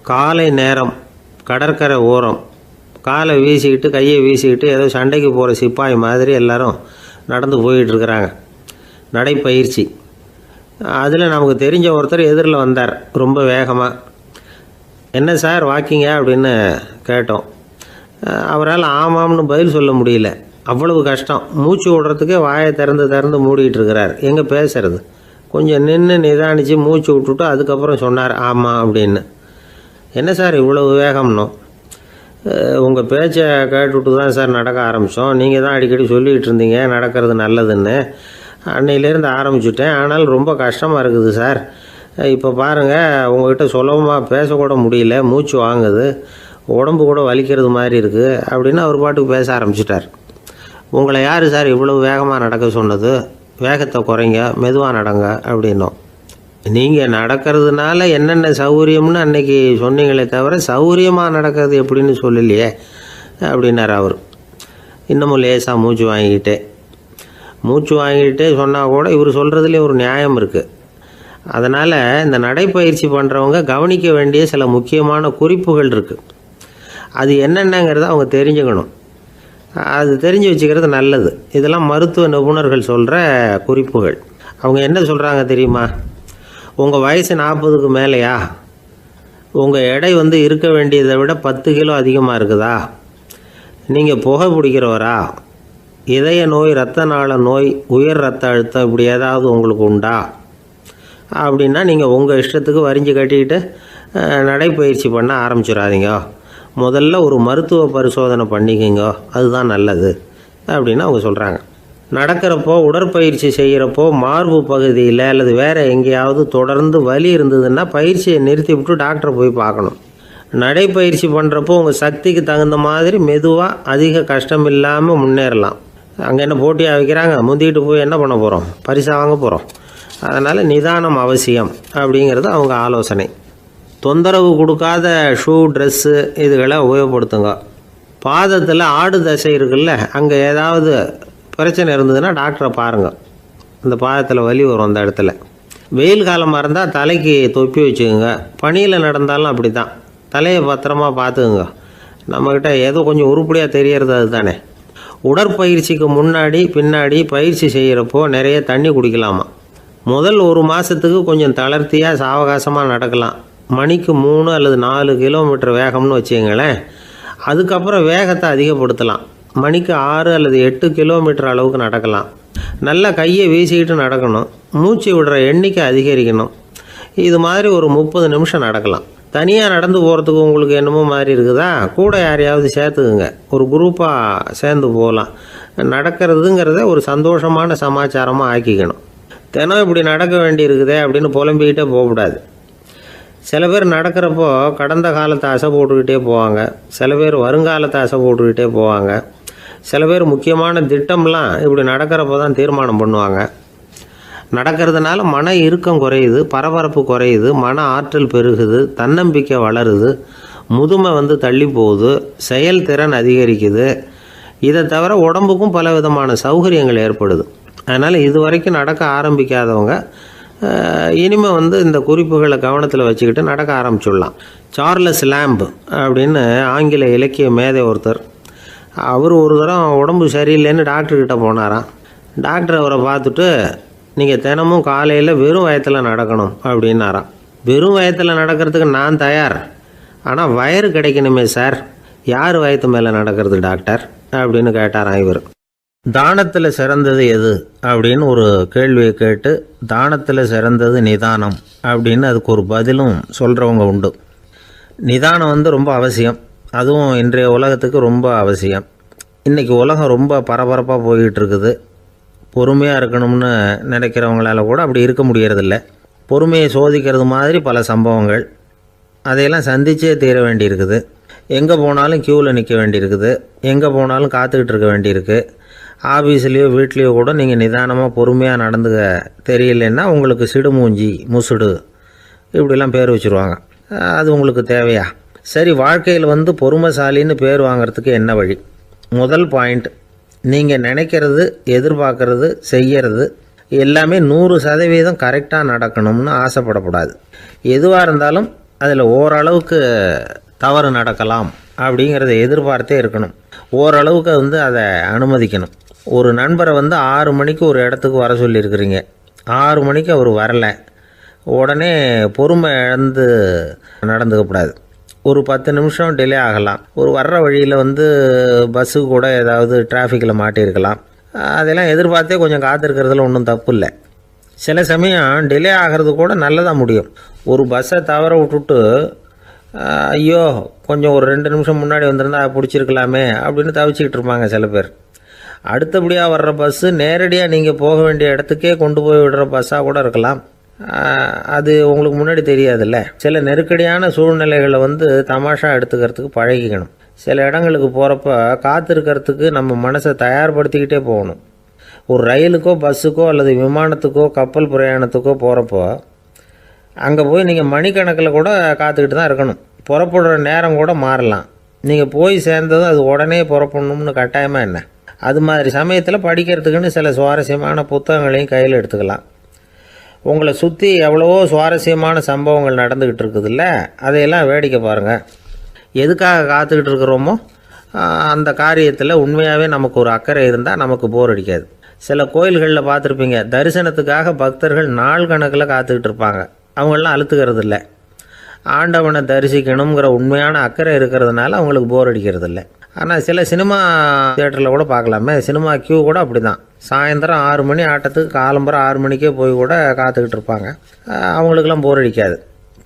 காலை நேரம், கடற்கரை ஓரம், காலை வீசிக்கிட்டு கையை வீசிக்கிட்டு ஏதோ சண்டைக்கு போகிற சிப்பாய் மாதிரி எல்லோரும் நடந்து போயிட்டுருக்குறாங்க. நடைப்பயிற்சி. அதில் நமக்கு தெரிஞ்ச ஒருத்தர் எதிரில் வந்தார் ரொம்ப வேகமாக. என்ன சார் வாக்கிங்க அப்படின்னு கேட்டோம். அவரால் ஆமாம்னு பதில் சொல்ல முடியல. அவ்வளவு கஷ்டம். மூச்சு விடுறதுக்கே வாயை திறந்து மூடிகிட்டு இருக்கிறார். எங்கே பேசுறது? கொஞ்சம் நின்று நிதானித்து மூச்சு விட்டுட்டு அதுக்கப்புறம் சொன்னார் ஆமாம் அப்படின்னு. என்ன சார் இவ்வளவு வேகம்னோ? உங்கள் பேச்சை கேட்டுவிட்டு தான் சார் நடக்க ஆரம்பித்தோம். நீங்கள் தான் அடிக்கடி சொல்லிகிட்டு இருந்தீங்க நடக்கிறது நல்லதுன்னு. அன்னையிலேருந்து ஆரம்பிச்சுட்டேன். ஆனால் ரொம்ப கஷ்டமாக இருக்குது சார். இப்போ பாருங்கள், உங்கள்கிட்ட சுலபமாக பேசக்கூட முடியல, மூச்சு வாங்குது, உடம்பு கூட வலிக்கிறது மாதிரி இருக்குது அப்படின்னு அவர் பாட்டுக்கு பேச ஆரம்பிச்சிட்டார். உங்களை யார் சார் இவ்வளவு வேகமாக நடக்க சொன்னது? வேகத்தை குறைங்க, மெதுவாக நடங்க அப்படின்னோம். நீங்கள் நடக்கிறதுனால என்னென்ன சௌகரியம்னு அன்றைக்கி சொன்னீங்களே தவிர சௌகரியமாக நடக்கிறது எப்படின்னு சொல்லலையே அப்படின்னார் அவர். இன்னமும் லேசாக மூச்சு வாங்கிக்கிட்டே சொன்னால் கூட இவர் சொல்கிறதுலேயே ஒரு நியாயம் இருக்குது. அதனால் இந்த நடைப்பயிற்சி பண்ணுறவங்க கவனிக்க வேண்டிய சில முக்கியமான குறிப்புகள் இருக்குது. அது என்னென்னங்கிறத அவங்க தெரிஞ்சுக்கணும். அது தெரிஞ்சு வச்சுக்கிறது நல்லது. இதெல்லாம் மருத்துவ நிபுணர்கள் சொல்கிற குறிப்புகள். அவங்க என்ன சொல்கிறாங்க தெரியுமா? உங்கள் வயசு 40க்கு மேலேயா? உங்கள் எடை இருக்க வேண்டியதை விட 10 கிலோ அதிகமாக இருக்குதா? நீங்கள் புகை பிடிக்கிறவரா? இதய நோய், இரத்த நாள நோய், உயர் இரத்த அழுத்தம் இப்படி ஏதாவது உங்களுக்கு உண்டா? அப்படின்னா நீங்கள் உங்கள் இஷ்டத்துக்கு வரிஞ்சு கட்டிக்கிட்டு நடைப்பயிற்சி பண்ண ஆரம்பிச்சிடாதீங்க. முதல்ல ஒரு மருத்துவ பரிசோதனை பண்ணிக்கோங்க, அதுதான் நல்லது அப்படின்னு அவங்க சொல்கிறாங்க. நடக்கிறப்போ, உடற்பயிற்சி செய்கிறப்போ மார்பு பகுதியில் அல்லது வேறு எங்கேயாவது தொடர்ந்து வலி இருந்ததுன்னா பயிற்சியை நிறுத்தி விட்டு டாக்டரை போய் பார்க்கணும். நடைப்பயிற்சி பண்ணுறப்போ உங்கள் சக்திக்கு தகுந்த மாதிரி மெதுவாக அதிக கஷ்டம் இல்லாமல் முன்னேறலாம். அங்கே என்ன போட்டியாக வைக்கிறாங்க? முந்திக்கிட்டு போய் என்ன பண்ண போகிறோம்? பரிசாக வாங்க போகிறோம். அதனால் நிதானம் அவசியம் அப்படிங்கிறது அவங்க ஆலோசனை. தொந்தரவு கொடுக்காத ஷூ, ட்ரெஸ்ஸு இதுகளை உபயோகப்படுத்துங்க. பாதத்தில் ஆடு தசை இருக்குல்ல, அங்கே ஏதாவது பிரச்சனை இருந்ததுன்னா டாக்டரை பாருங்கள். அந்த பாதத்தில் வலி வரும் அந்த இடத்துல. வெயில் காலமாக இருந்தால் தலைக்கு தொப்பி வச்சுக்கோங்க. பனியில் நடந்தாலும் அப்படி தான். தலையை பத்திரமா பார்த்துக்குங்க. நம்மக்கிட்ட ஏதோ கொஞ்சம் உருப்படியாக தெரியறது அது தானே. உடற்பயிற்சிக்கு முன்னாடி பின்னாடி பயிற்சி செய்கிறப்போ நிறைய தண்ணி குடிக்கலாமா. முதல் 1 மாதத்துக்கு கொஞ்சம் தளர்த்தியாக சாவகாசமாக நடக்கலாம். மணிக்கு 3 அல்லது 4 கிலோமீட்டர் வேகம்னு வச்சுங்களேன். அதுக்கப்புறம் வேகத்தை அதிகப்படுத்தலாம். மணிக்கு 6 அல்லது 8 கிலோமீட்டர் அளவுக்கு நடக்கலாம். நல்லா கையை வீசிக்கிட்டு நடக்கணும். மூச்சு விடுற எண்ணிக்கை அதிகரிக்கணும். இது மாதிரி ஒரு 30 நிமிஷம் நடக்கலாம். தனியாக நடந்து போகிறதுக்கு உங்களுக்கு என்னமோ மாதிரி இருக்குதா? கூட யாரையாவது சேர்த்துக்குங்க. ஒரு குரூப்பாக சேர்ந்து போகலாம். நடக்கிறதுங்கிறத ஒரு சந்தோஷமான சமாச்சாரமாக ஆக்கிக்கணும். தினம் இப்படி நடக்க வேண்டி இருக்குதே அப்படின்னு புலம்பிக்கிட்டே போகக்கூடாது. சில பேர் நடக்கிறப்போ கடந்த காலத்தை அசை போட்டுக்கிட்டே போவாங்க. சில பேர் வருங்காலத்தை அசை போட்டுக்கிட்டே போவாங்க. சில பேர் முக்கியமான திட்டம்லாம் இப்படி நடக்கிறப்போ தான் தீர்மானம் பண்ணுவாங்க. நடக்கிறதுனால மன இறுக்கம் குறையுது, பரபரப்பு குறையுது, மன ஆற்றல் பெருகுது, தன்னம்பிக்கை வளருது, முதுமை தள்ளி போகுது, செயல்திறன் அதிகரிக்குது. இதை தவிர உடம்புக்கும் பல விதமான சௌகரியங்கள் ஏற்படுது. அதனால் இது வரைக்கும் நடக்க ஆரம்பிக்காதவங்க இனிமேல் இந்த குறிப்புகளை கவனத்தில் வச்சுக்கிட்டு நடக்க ஆரம்பிச்சுடலாம். சார்லஸ் லேம்ப் அப்படின்னு ஆங்கில இலக்கிய மேதை ஒருத்தர். அவர் ஒரு தரம் உடம்பு சரியில்லைன்னு டாக்டர்கிட்ட போனாராம். டாக்டர் அவரை பார்த்துட்டு, நீங்கள் தினமும் காலையில் வெறும் வயத்தில் நடக்கணும் அப்படின்னாராம். வெறும் வயத்தில் நடக்கிறதுக்கு நான் தயார், ஆனால் வயிறு கிடைக்கணுமே சார். யார் வயத்து மேலே நடக்கிறது டாக்டர் அப்படின்னு கேட்டாராம் இவர். தானத்தில் சிறந்தது எது அப்படின்னு ஒரு கேள்வியை கேட்டு, தானத்தில் சிறந்தது நிதானம் அப்படின்னு அதுக்கு ஒரு பதிலும் சொல்கிறவங்க உண்டு. நிதானம் ரொம்ப அவசியம். அதுவும் இன்றைய உலகத்துக்கு ரொம்ப அவசியம். இன்றைக்கி உலகம் ரொம்ப பரபரப்பாக போய்கிட்டு இருக்குது. பொறுமையாக இருக்கணும்னு நினைக்கிறவங்களால கூட அப்படி இருக்க முடியறதில்ல. பொறுமையை சோதிக்கிறது மாதிரி பல சம்பவங்கள். அதையெல்லாம் சந்திச்சே தீர வேண்டியிருக்குது. எங்கே போனாலும் க்யூவில் நிற்க வேண்டியிருக்குது. எங்கே போனாலும் காத்துக்கிட்டு இருக்க வேண்டியிருக்கு. ஆஃபீஸ்லேயோ வீட்லேயோ கூட நீங்கள் நிதானமாக பொறுமையாக நடந்துக்க தெரியலன்னா உங்களுக்கு சிடுமூஞ்சி, முசுடு இப்படிலாம் பேர் வச்சுருவாங்க. அது உங்களுக்கு தேவையா? சரி, வாழ்க்கையில் பொறுமைசாலின்னு பேர் வாங்கிறதுக்கு என்ன வழி? முதல் பாயிண்ட், நீங்கள் நினைக்கிறது, எதிர்பார்க்கறது, செய்கிறது எல்லாமே 100% கரெக்டாக நடக்கணும்னு ஆசைப்படக்கூடாது. எதுவாக இருந்தாலும் அதில் ஓரளவுக்கு தவறு நடக்கலாம் அப்படிங்கிறத எதிர்பார்த்தே இருக்கணும். ஓரளவுக்கு அதை அனுமதிக்கணும். ஒரு நண்பரை 6 மணிக்கு ஒரு இடத்துக்கு வர சொல்லியிருக்கிறீங்க. 6 மணிக்கு அவர் வரலை, உடனே பொறுமை இழந்து நடந்துக்கக்கூடாது. ஒரு 10 நிமிஷம் டிலே ஆகலாம். ஒரு வர்ற வழியில் பஸ்ஸு கூட ஏதாவது டிராஃபிக்கில் மாட்டியிருக்கலாம். அதெல்லாம் எதிர்பார்த்தே கொஞ்சம் காத்திருக்கிறதுல ஒன்றும் தப்பு இல்லை. சில சமயம் டிலே ஆகிறது கூட நல்லதாக முடியும். ஒரு பஸ்ஸை தவற விட்டுட்டு ஐயோ கொஞ்சம் ஒரு 2 நிமிஷம் முன்னாடி வந்திருந்தா பிடிச்சிருக்கலாமே அப்படின்னு தவிச்சிக்கிட்டு இருப்பாங்க சில பேர். அடுத்தபடியாக வர்ற பஸ்ஸு நேரடியாக நீங்கள் போக வேண்டிய இடத்துக்கே கொண்டு போய் விடுற பஸ்ஸாக கூட இருக்கலாம். அது உங்களுக்கு முன்னாடி தெரியாதுல்ல. சில நெருக்கடியான சூழ்நிலைகளை தமாஷா எடுத்துக்கிறதுக்கு பழகிக்கணும். சில இடங்களுக்கு போகிறப்ப காத்திருக்கிறதுக்கு நம்ம மனசை தயார்படுத்திக்கிட்டே போகணும். ஒரு ரயிலுக்கோ பஸ்ஸுக்கோ அல்லது விமானத்துக்கோ கப்பல் பிரயாணத்துக்கோ போகிறப்போ அங்கே போய் நீங்கள் மணிக்கணக்கில் கூட காத்துக்கிட்டு தான் இருக்கணும். புறப்படுற நேரம் கூட மாறலாம். நீங்கள் போய் சேர்ந்ததும் அது உடனே புறப்படணும்னு கட்டாயமாக என்ன? அது மாதிரி சமயத்தில் படிக்கிறதுக்குன்னு சில சுவாரஸ்யமான புத்தகங்களையும் கையில் எடுத்துக்கலாம். உங்களை சுற்றி எவ்வளவோ சுவாரஸ்யமான சம்பவங்கள் நடந்துக்கிட்டு இருக்குதுல்ல, அதையெல்லாம் வேடிக்கை பாருங்கள். எதுக்காக காத்துக்கிட்டு இருக்கிறோமோ அந்த காரியத்தில் உண்மையாகவே நமக்கு ஒரு அக்கறை இருந்தால் நமக்கு போர் அடிக்காது. சில கோயில்களில் பார்த்துருப்பீங்க, தரிசனத்துக்காக பக்தர்கள் நாள் கணக்கில் காத்துக்கிட்டு இருப்பாங்க. அவங்களெலாம் அழுத்துக்கிறது இல்லை. ஆண்டவனை தரிசிக்கணுங்கிற உண்மையான அக்கறை இருக்கிறதுனால அவங்களுக்கு போர் அடிக்கிறது இல்லை. ஆனால் சில சினிமா தியேட்டரில் கூட பார்க்கலாமே, சினிமா கியூ கூட அப்படி தான். சாயந்தரம் 6 மணி ஆட்டத்துக்கு காலம்பரம் 6 மணிக்கே போய் கூட காத்துக்கிட்டு இருப்பாங்க. அவங்களுக்கெல்லாம் போர் அடிக்காது,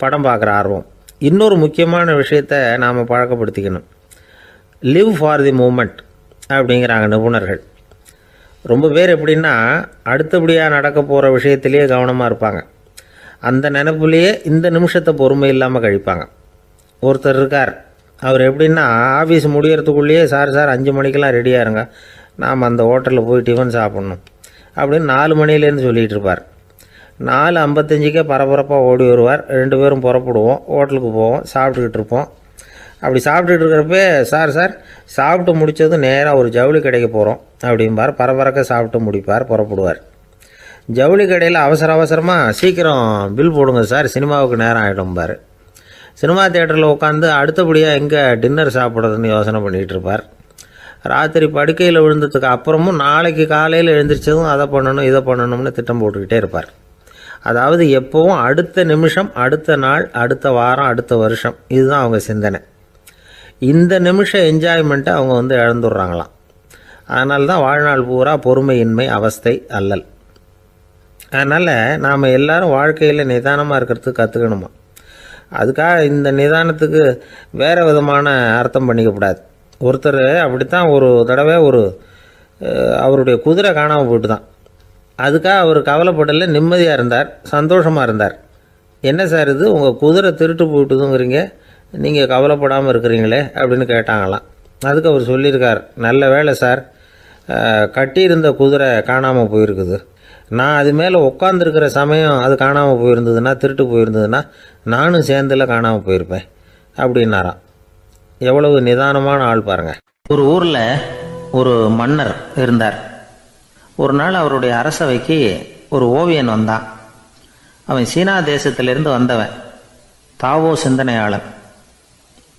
படம் பார்க்குற ஆர்வம். இன்னொரு முக்கியமான விஷயத்தை நாம் பழக்கப்படுத்திக்கணும். லிவ் ஃபார் தி மூமெண்ட் அப்படிங்கிறாங்க நிபுணர்கள். ரொம்ப பேர் எப்படின்னா அடுத்தபடியாக நடக்க போகிற விஷயத்திலேயே கவனமாக இருப்பாங்க. அந்த நினைப்புலேயே இந்த நிமிஷத்தை பொறுமை இல்லாமல் கழிப்பாங்க. ஒருத்தர் இருக்கார், அவர் எப்படின்னா ஆஃபீஸ் முடியறதுக்குள்ளேயே சார் 5 மணிக்கெல்லாம் ரெடியாக இருங்க, நாம் அந்த ஹோட்டலில் போய் டிஃபன் சாப்பிட்ணும் அப்படின்னு 4 மணிலேருந்து சொல்லிகிட்டு இருப்பார். 4:55 பரபரப்பாக ஓடி வருவார். 2 பேரும் புறப்படுவோம், ஹோட்டலுக்கு போவோம், சாப்பிட்டுக்கிட்டு இருப்போம். அப்படி சாப்பிட்டுட்டு இருக்கிறப்பே சார் சாப்பிட்டு முடித்ததும் நேராக ஒரு ஜவுளி கடைக்கு போகிறோம் அப்படிம்பார். பரபரக்க சாப்பிட்டு முடிப்பார், புறப்படுவார். ஜவுளி கடையில் அவசரமாக சீக்கிரம் பில் போடுங்க சார், சினிமாவுக்கு நேரம் ஆகிடும்பார். சினிமா தியேட்டரில் உட்காந்து அடுத்தபடியாக எங்கே டின்னர் சாப்பிட்றதுன்னு யோசனை பண்ணிகிட்டு இருப்பார். ராத்திரி படுக்கையில் விழுந்ததுக்கு அப்புறமும் நாளைக்கு காலையில் எழுந்திரிச்சதும் அதை பண்ணணும் இதை பண்ணணும்னு திட்டம் போட்டுக்கிட்டே இருப்பார். அதாவது எப்போவும் அடுத்த நிமிஷம், அடுத்த நாள், அடுத்த வாரம், அடுத்த வருஷம், இதுதான் அவங்க சிந்தனை. இந்த நிமிஷம் என்ஜாய்மெண்ட்டை அவங்க இழந்துடுறாங்களாம். அதனால தான் வாழ்நாள் பூரா பொறுமையின்மை, அவஸ்தை, அல்லல். அதனால் நாம் எல்லோரும் வாழ்க்கையில் நிதானமாக இருக்கிறதுக்கு கற்றுக்கணுமா. அதுக்காக இந்த நிதானத்துக்கு வேறு விதமான அர்த்தம் பண்ணிக்கக்கூடாது. ஒருத்தர் அப்படித்தான் ஒரு தடவை அவருடைய குதிரை காணாமல் போயிட்டு தான். அதுக்காக அவர் கவலைப்படலை, நிம்மதியாக இருந்தார், சந்தோஷமாக இருந்தார். என்ன சார் இது, உங்கள் குதிரை திருட்டு போயிட்டுதுங்கிறீங்க, நீங்கள் கவலைப்படாமல் இருக்கிறீங்களே அப்படின்னு கேட்டாங்களாம். அதுக்கு அவர் சொல்லியிருக்கார், நல்ல வேலை சார், கட்டியிருந்த குதிரை காணாமல் போயிருக்குது. நான் அது மேலே உட்காந்துருக்கிற சமயம் அது காணாமல் போயிருந்ததுன்னா, திருட்டு போயிருந்ததுன்னா நானும் சேர்ந்தில் காணாமல் போயிருப்பேன் அப்படின்னாராம். எவ்வளவு நிதானமான ஆள் பாருங்கள். ஒரு ஊரில் ஒரு மன்னர் இருந்தார். ஒரு நாள் அவருடைய அரசவைக்கு ஒரு ஓவியன் வந்தான். அவன் சீனா தேசத்திலிருந்து வந்தவன், தாவோ சிந்தனையாளன்.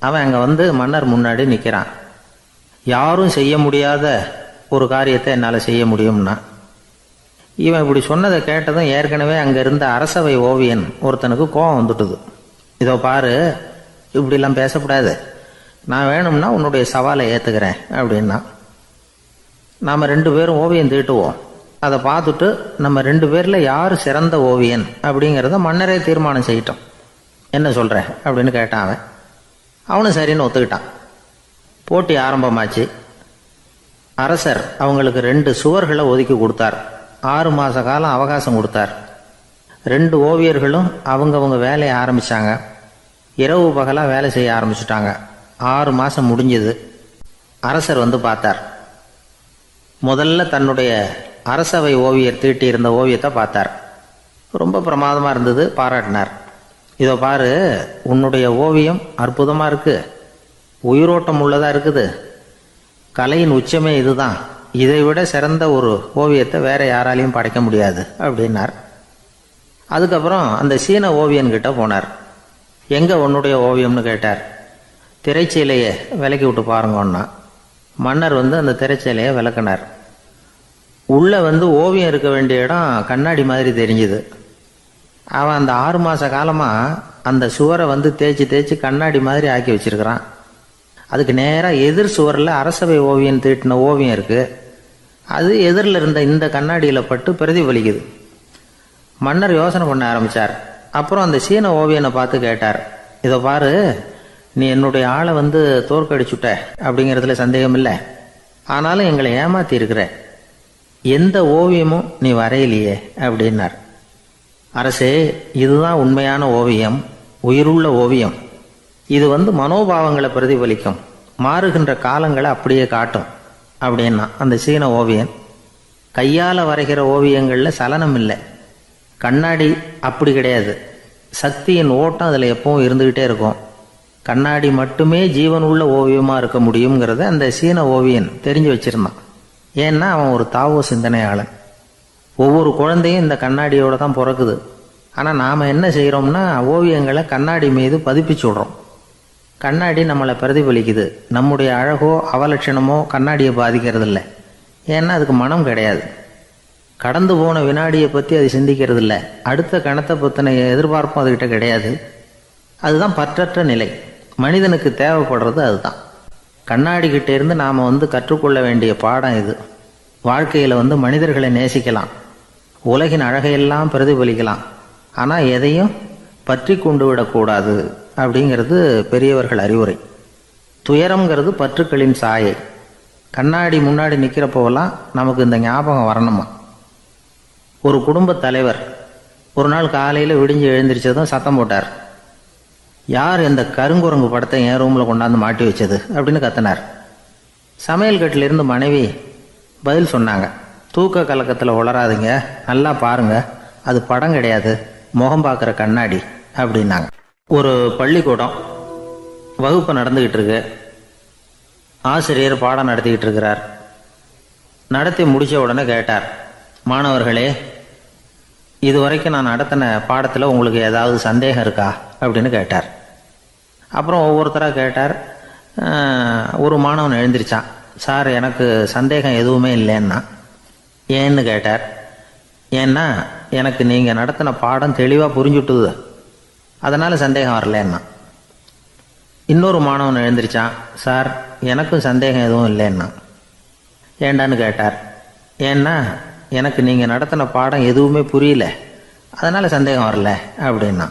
அவன் அங்கே மன்னர் முன்னாடி நிற்கிறான். யாரும் செய்ய முடியாத ஒரு காரியத்தை என்னால் செய்ய முடியும்னா. இவன் இப்படி சொன்னதை கேட்டதும் ஏற்கனவே அங்கே இருந்த அரசவை ஓவியன் ஒருத்தனுக்கு கோபம் வந்துட்டுது. இதோ பாரு, இப்படிலாம் பேசக்கூடாது, நான் வேணும்னா உன்னுடைய சவாலை ஏற்றுக்கிறேன் அப்படின்னா. நாம் 2 பேரும் ஓவியம் தீட்டுவோம், அதை பார்த்துட்டு நம்ம 2 பேரில் யார் சிறந்த ஓவியன் அப்படிங்கிறத மன்னரே தீர்மானம் செய்யட்டும், என்ன சொல்கிறேன் அப்படின்னு கேட்டான் அவன். அவனும் சரின்னு ஒத்துக்கிட்டான். போட்டி ஆரம்பமாச்சு. அரசர் அவங்களுக்கு 2 சுவர்களை ஒதுக்கி கொடுத்தார். 6 மாத காலம் அவகாசம் கொடுத்தார். 2 ஓவியர்களும் அவங்கவுங்க வேலையை ஆரம்பித்தாங்க. இரவு பகலாக வேலை செய்ய ஆரம்பிச்சுட்டாங்க. 6 மாதம் முடிஞ்சது. அரசர் பார்த்தார். முதல்ல தன்னுடைய அரசவை ஓவியர் தீட்டியிருந்த ஓவியத்தை பார்த்தார். ரொம்ப பிரமாதமாக இருந்தது, பாராட்டினார். இதோ பாரு, உன்னுடைய ஓவியம் அற்புதமாக இருக்குது, உயிரோட்டம் உள்ளதாக இருக்குது, கலையின் உச்சமே இதுதான், இதை விட சிறந்த ஒரு ஓவியத்தை வேற யாராலையும் படைக்க முடியாது அப்படின்னார். அதுக்கப்புறம் அந்த சீன ஓவியன்கிட்ட போனார். எங்கே உன்னுடைய ஓவியம்னு கேட்டார். திரைச்சீலையை விலக்கி விட்டு பாருங்கன்னா மன்னர் அந்த திரைச்சீலையை விளக்கினார். உள்ளே ஓவியம் இருக்க வேண்டிய இடம் கண்ணாடி மாதிரி தெரிஞ்சுது. அவன் அந்த 6 மாத காலமாக அந்த சுவரை தேய்ச்சி தேய்ச்சி கண்ணாடி மாதிரி ஆக்கி வச்சிருக்கிறான். அதுக்கு நேராக எதிர் சுவரில் அரசவை ஓவியம் தீட்டின ஓவியம் இருக்குது. அது எதிரில் இருந்த இந்த கண்ணாடியில் பட்டு பிரதிபலிக்குது. மன்னர் யோசனை பண்ண ஆரம்பித்தார். அப்புறம் அந்த சீன ஓவியனை பார்த்து கேட்டார், இதை பாரு, நீ என்னுடைய ஆளை தோற்கடிச்சுட்ட அப்படிங்கிறதுல சந்தேகம் இல்லை. ஆனாலும் எங்களை ஏமாத்தி இருக்கிற, எந்த ஓவியமும் நீ வரையிலையே அப்படின்னார். அரசே, இதுதான் உண்மையான ஓவியம், உயிருள்ள ஓவியம். இது மனோபாவங்களை பிரதிபலிக்கும், மாறுகின்ற காலங்களை அப்படியே காட்டும் அப்படின்னா அந்த சீன ஓவியன். கையால் வரைகிற ஓவியங்களில் சலனம் இல்லை. கண்ணாடி அப்படி கிடையாது. சக்தியின் ஓட்டம் அதில் எப்பவும் இருந்துக்கிட்டே இருக்கும். கண்ணாடி மட்டுமே ஜீவன் உள்ள ஓவியமாக இருக்க முடியுங்கிறத அந்த சீன ஓவியன் தெரிஞ்சு வச்சிருந்தான். ஏன்னா அவன் ஒரு தாவோ சிந்தனையாளன். ஒவ்வொரு குழந்தையும் இந்த கண்ணாடியோடு தான் பிறக்குது. ஆனால் நாம் என்ன செய்கிறோம்னா ஓவியங்களை கண்ணாடி மீது பதிப்பிச்சு விடுறோம். கண்ணாடி நம்மளை பிரதிபலிக்குது. நம்முடைய அழகோ அவலட்சணமோ கண்ணாடியை பாதிக்கிறது இல்லை. ஏன்னா அதுக்கு மனம் கிடையாது. கடந்து போன வினாடியை பற்றி அது சிந்திக்கிறது இல்லை. அடுத்த கணத்தை பற்றின எதிர்பார்ப்பும் அதுகிட்ட கிடையாது. அதுதான் பற்றற்ற நிலை. மனிதனுக்கு தேவைப்படுறது அதுதான். கண்ணாடிக்கிட்ட இருந்து நாம் கற்றுக்கொள்ள வேண்டிய பாடம் இது. வாழ்க்கையில் மனிதர்களை நேசிக்கலாம், உலகின் அழகையெல்லாம் பிரதிபலிக்கலாம், ஆனால் எதையும் பற்றி கொண்டு விடக்கூடாது அப்படிங்கிறது பெரியவர்கள் அறிவுரை. துயரம்ங்கிறது பற்றுக்களின் சாயை. கண்ணாடி முன்னாடி நிற்கிறப்போவெல்லாம் நமக்கு இந்த ஞாபகம் வரணுமா. ஒரு குடும்ப தலைவர் ஒரு நாள் காலையில் விடிஞ்சு எழுந்திரிச்சதும் சத்தம் போட்டார். யார் இந்த கருங்குரங்கு படத்தை என் ரூமில் கொண்டாந்து மாட்டி வச்சது அப்படின்னு கத்தினார். சமையல் கட்டிலிருந்து மனைவி பதில் சொன்னாங்க, தூக்க கலக்கத்தில் உளராதிங்க, நல்லா பாருங்க, அது படம் கிடையாது, முகம் பார்க்குற கண்ணாடி அப்படின்னாங்க. ஒரு பள்ளிக்கூடம் வகுப்பு நடந்துக்கிட்டு இருக்கு. ஆசிரியர் பாடம் நடத்திக்கிட்டு இருக்கிறார். நடத்தி முடித்த உடனே கேட்டார், மாணவர்களே, இதுவரைக்கும் நான் நடத்தின பாடத்தில் உங்களுக்கு ஏதாவது சந்தேகம் இருக்கா அப்படின்னு கேட்டார். அப்புறம் ஒவ்வொருத்தராக கேட்டார். ஒரு மாணவன் எழுந்திரிச்சான். சார், எனக்கு சந்தேகம் எதுவுமே இல்லைன்னா. ஏன்னு கேட்டார். ஏன்னா எனக்கு நீங்கள் நடத்தின பாடம் தெளிவாக புரிஞ்சுட்டுது, அதனால் சந்தேகம் வரலன்னா. இன்னொரு மாணவன் எழுந்திரிச்சான். சார், எனக்கும் சந்தேகம் எதுவும் இல்லைன்னா. ஏண்டான்னு கேட்டார். ஏன்னா எனக்கு நீங்கள் நடத்தின பாடம் எதுவுமே புரியல, அதனால் சந்தேகம் வரல அப்படின்னா.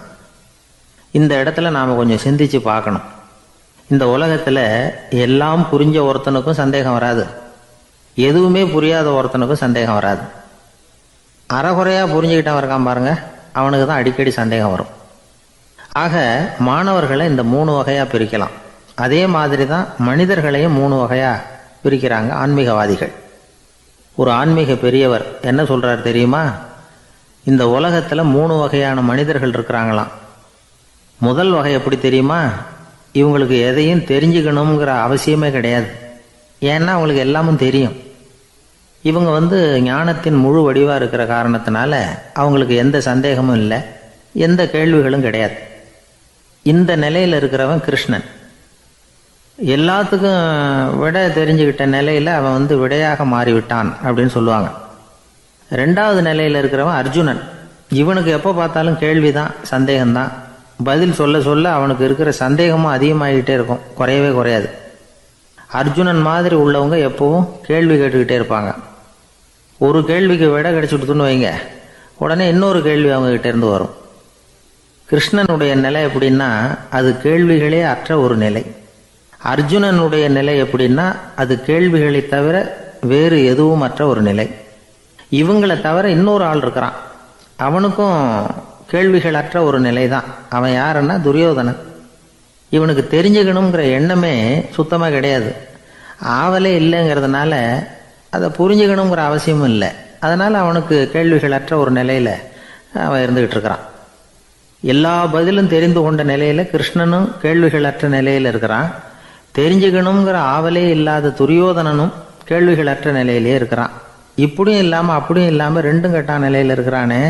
இந்த இடத்துல நாம் கொஞ்சம் சிந்திச்சு பார்க்கணும். இந்த உலகத்தில் எல்லாம் புரிஞ்ச ஒருத்தனுக்கும் சந்தேகம் வராது, எதுவுமே புரியாத ஒருத்தனுக்கும் சந்தேகம் வராது. அறகுறையாக புரிஞ்சுக்கிட்டவன் இருக்கான் பாருங்க, அவனுக்கு தான் அடிக்கடி சந்தேகம் வரும். ஆக மாணவர்களை இந்த 3 வகையாக பிரிக்கலாம். அதே மாதிரி தான் மனிதர்களையும் 3 வகையாக பிரிக்கிறாங்க ஆன்மீகவாதிகள். ஒரு ஆன்மீக பெரியவர் என்ன சொல்கிறார் தெரியுமா? இந்த உலகத்தில் 3 வகையான மனிதர்கள் இருக்கிறாங்களாம். முதல் வகை எப்படி தெரியுமா? இவங்களுக்கு எதையும் தெரிஞ்சுக்கணுங்கிற அவசியமே கிடையாது. ஏன்னா அவங்களுக்கு எல்லாமும் தெரியும். இவங்க ஞானத்தின் முழு வடிவாக இருக்கிற காரணத்தினால அவங்களுக்கு எந்த சந்தேகமும் இல்லை, எந்த கேள்விகளும் கிடையாது. இந்த நிலையில் இருக்கிறவன் கிருஷ்ணன். எல்லாத்துக்கும் விட தெரிஞ்சுக்கிட்ட நிலையில் அவன் விடையாக மாறிவிட்டான் அப்படின்னு சொல்லுவாங்க. 2வது நிலையில் இருக்கிறவன் அர்ஜுனன். இவனுக்கு எப்போ பார்த்தாலும் கேள்விதான், சந்தேகம்தான். பதில் சொல்ல சொல்ல அவனுக்கு இருக்கிற சந்தேகமும் அதிகமாகிக்கிட்டே இருக்கும், குறையவே குறையாது. அர்ஜுனன் மாதிரி உள்ளவங்க எப்பவும் கேள்வி கேட்டுக்கிட்டே இருப்பாங்க. ஒரு கேள்விக்கு விட கிடைச்சுட்டுன்னு வைங்க, உடனே இன்னொரு கேள்வி அவங்ககிட்ட இருந்து வரும். கிருஷ்ணனுடைய நிலை எப்படின்னா அது கேள்விகளே அற்ற ஒரு நிலை. அர்ஜுனனுடைய நிலை எப்படின்னா அது கேள்விகளை தவிர வேறு எதுவும் அற்ற ஒரு நிலை. இவங்களை தவிர இன்னொரு ஆள் இருக்கிறான், அவனுக்கும் கேள்விகள் அற்ற ஒரு நிலை தான். அவன் யாருன்னா துரியோதனன். இவனுக்கு தெரிஞ்சுக்கணுங்கிற எண்ணமே சுத்தமாக கிடையாது. ஆவலே இல்லைங்கிறதுனால அதை புரிஞ்சுக்கணுங்கிற அவசியமும் இல்லை. அதனால் அவனுக்கு கேள்விகள் அற்ற ஒரு நிலையில் அவன் இருந்துக்கிட்டு இருக்கிறான். எல்லா பதிலும் தெரிந்து கொண்ட நிலையில் கிருஷ்ணனும் கேள்விகள் அற்ற நிலையில் இருக்கிறான். தெரிஞ்சுக்கணுங்கிற ஆவலே இல்லாத துரியோதனனும் கேள்விகள் அற்ற நிலையிலே இருக்கிறான். இப்படியும் இல்லாமல் அப்படியும் இல்லாமல் 2ம் கெட்டான் நிலையில் இருக்கிறானே,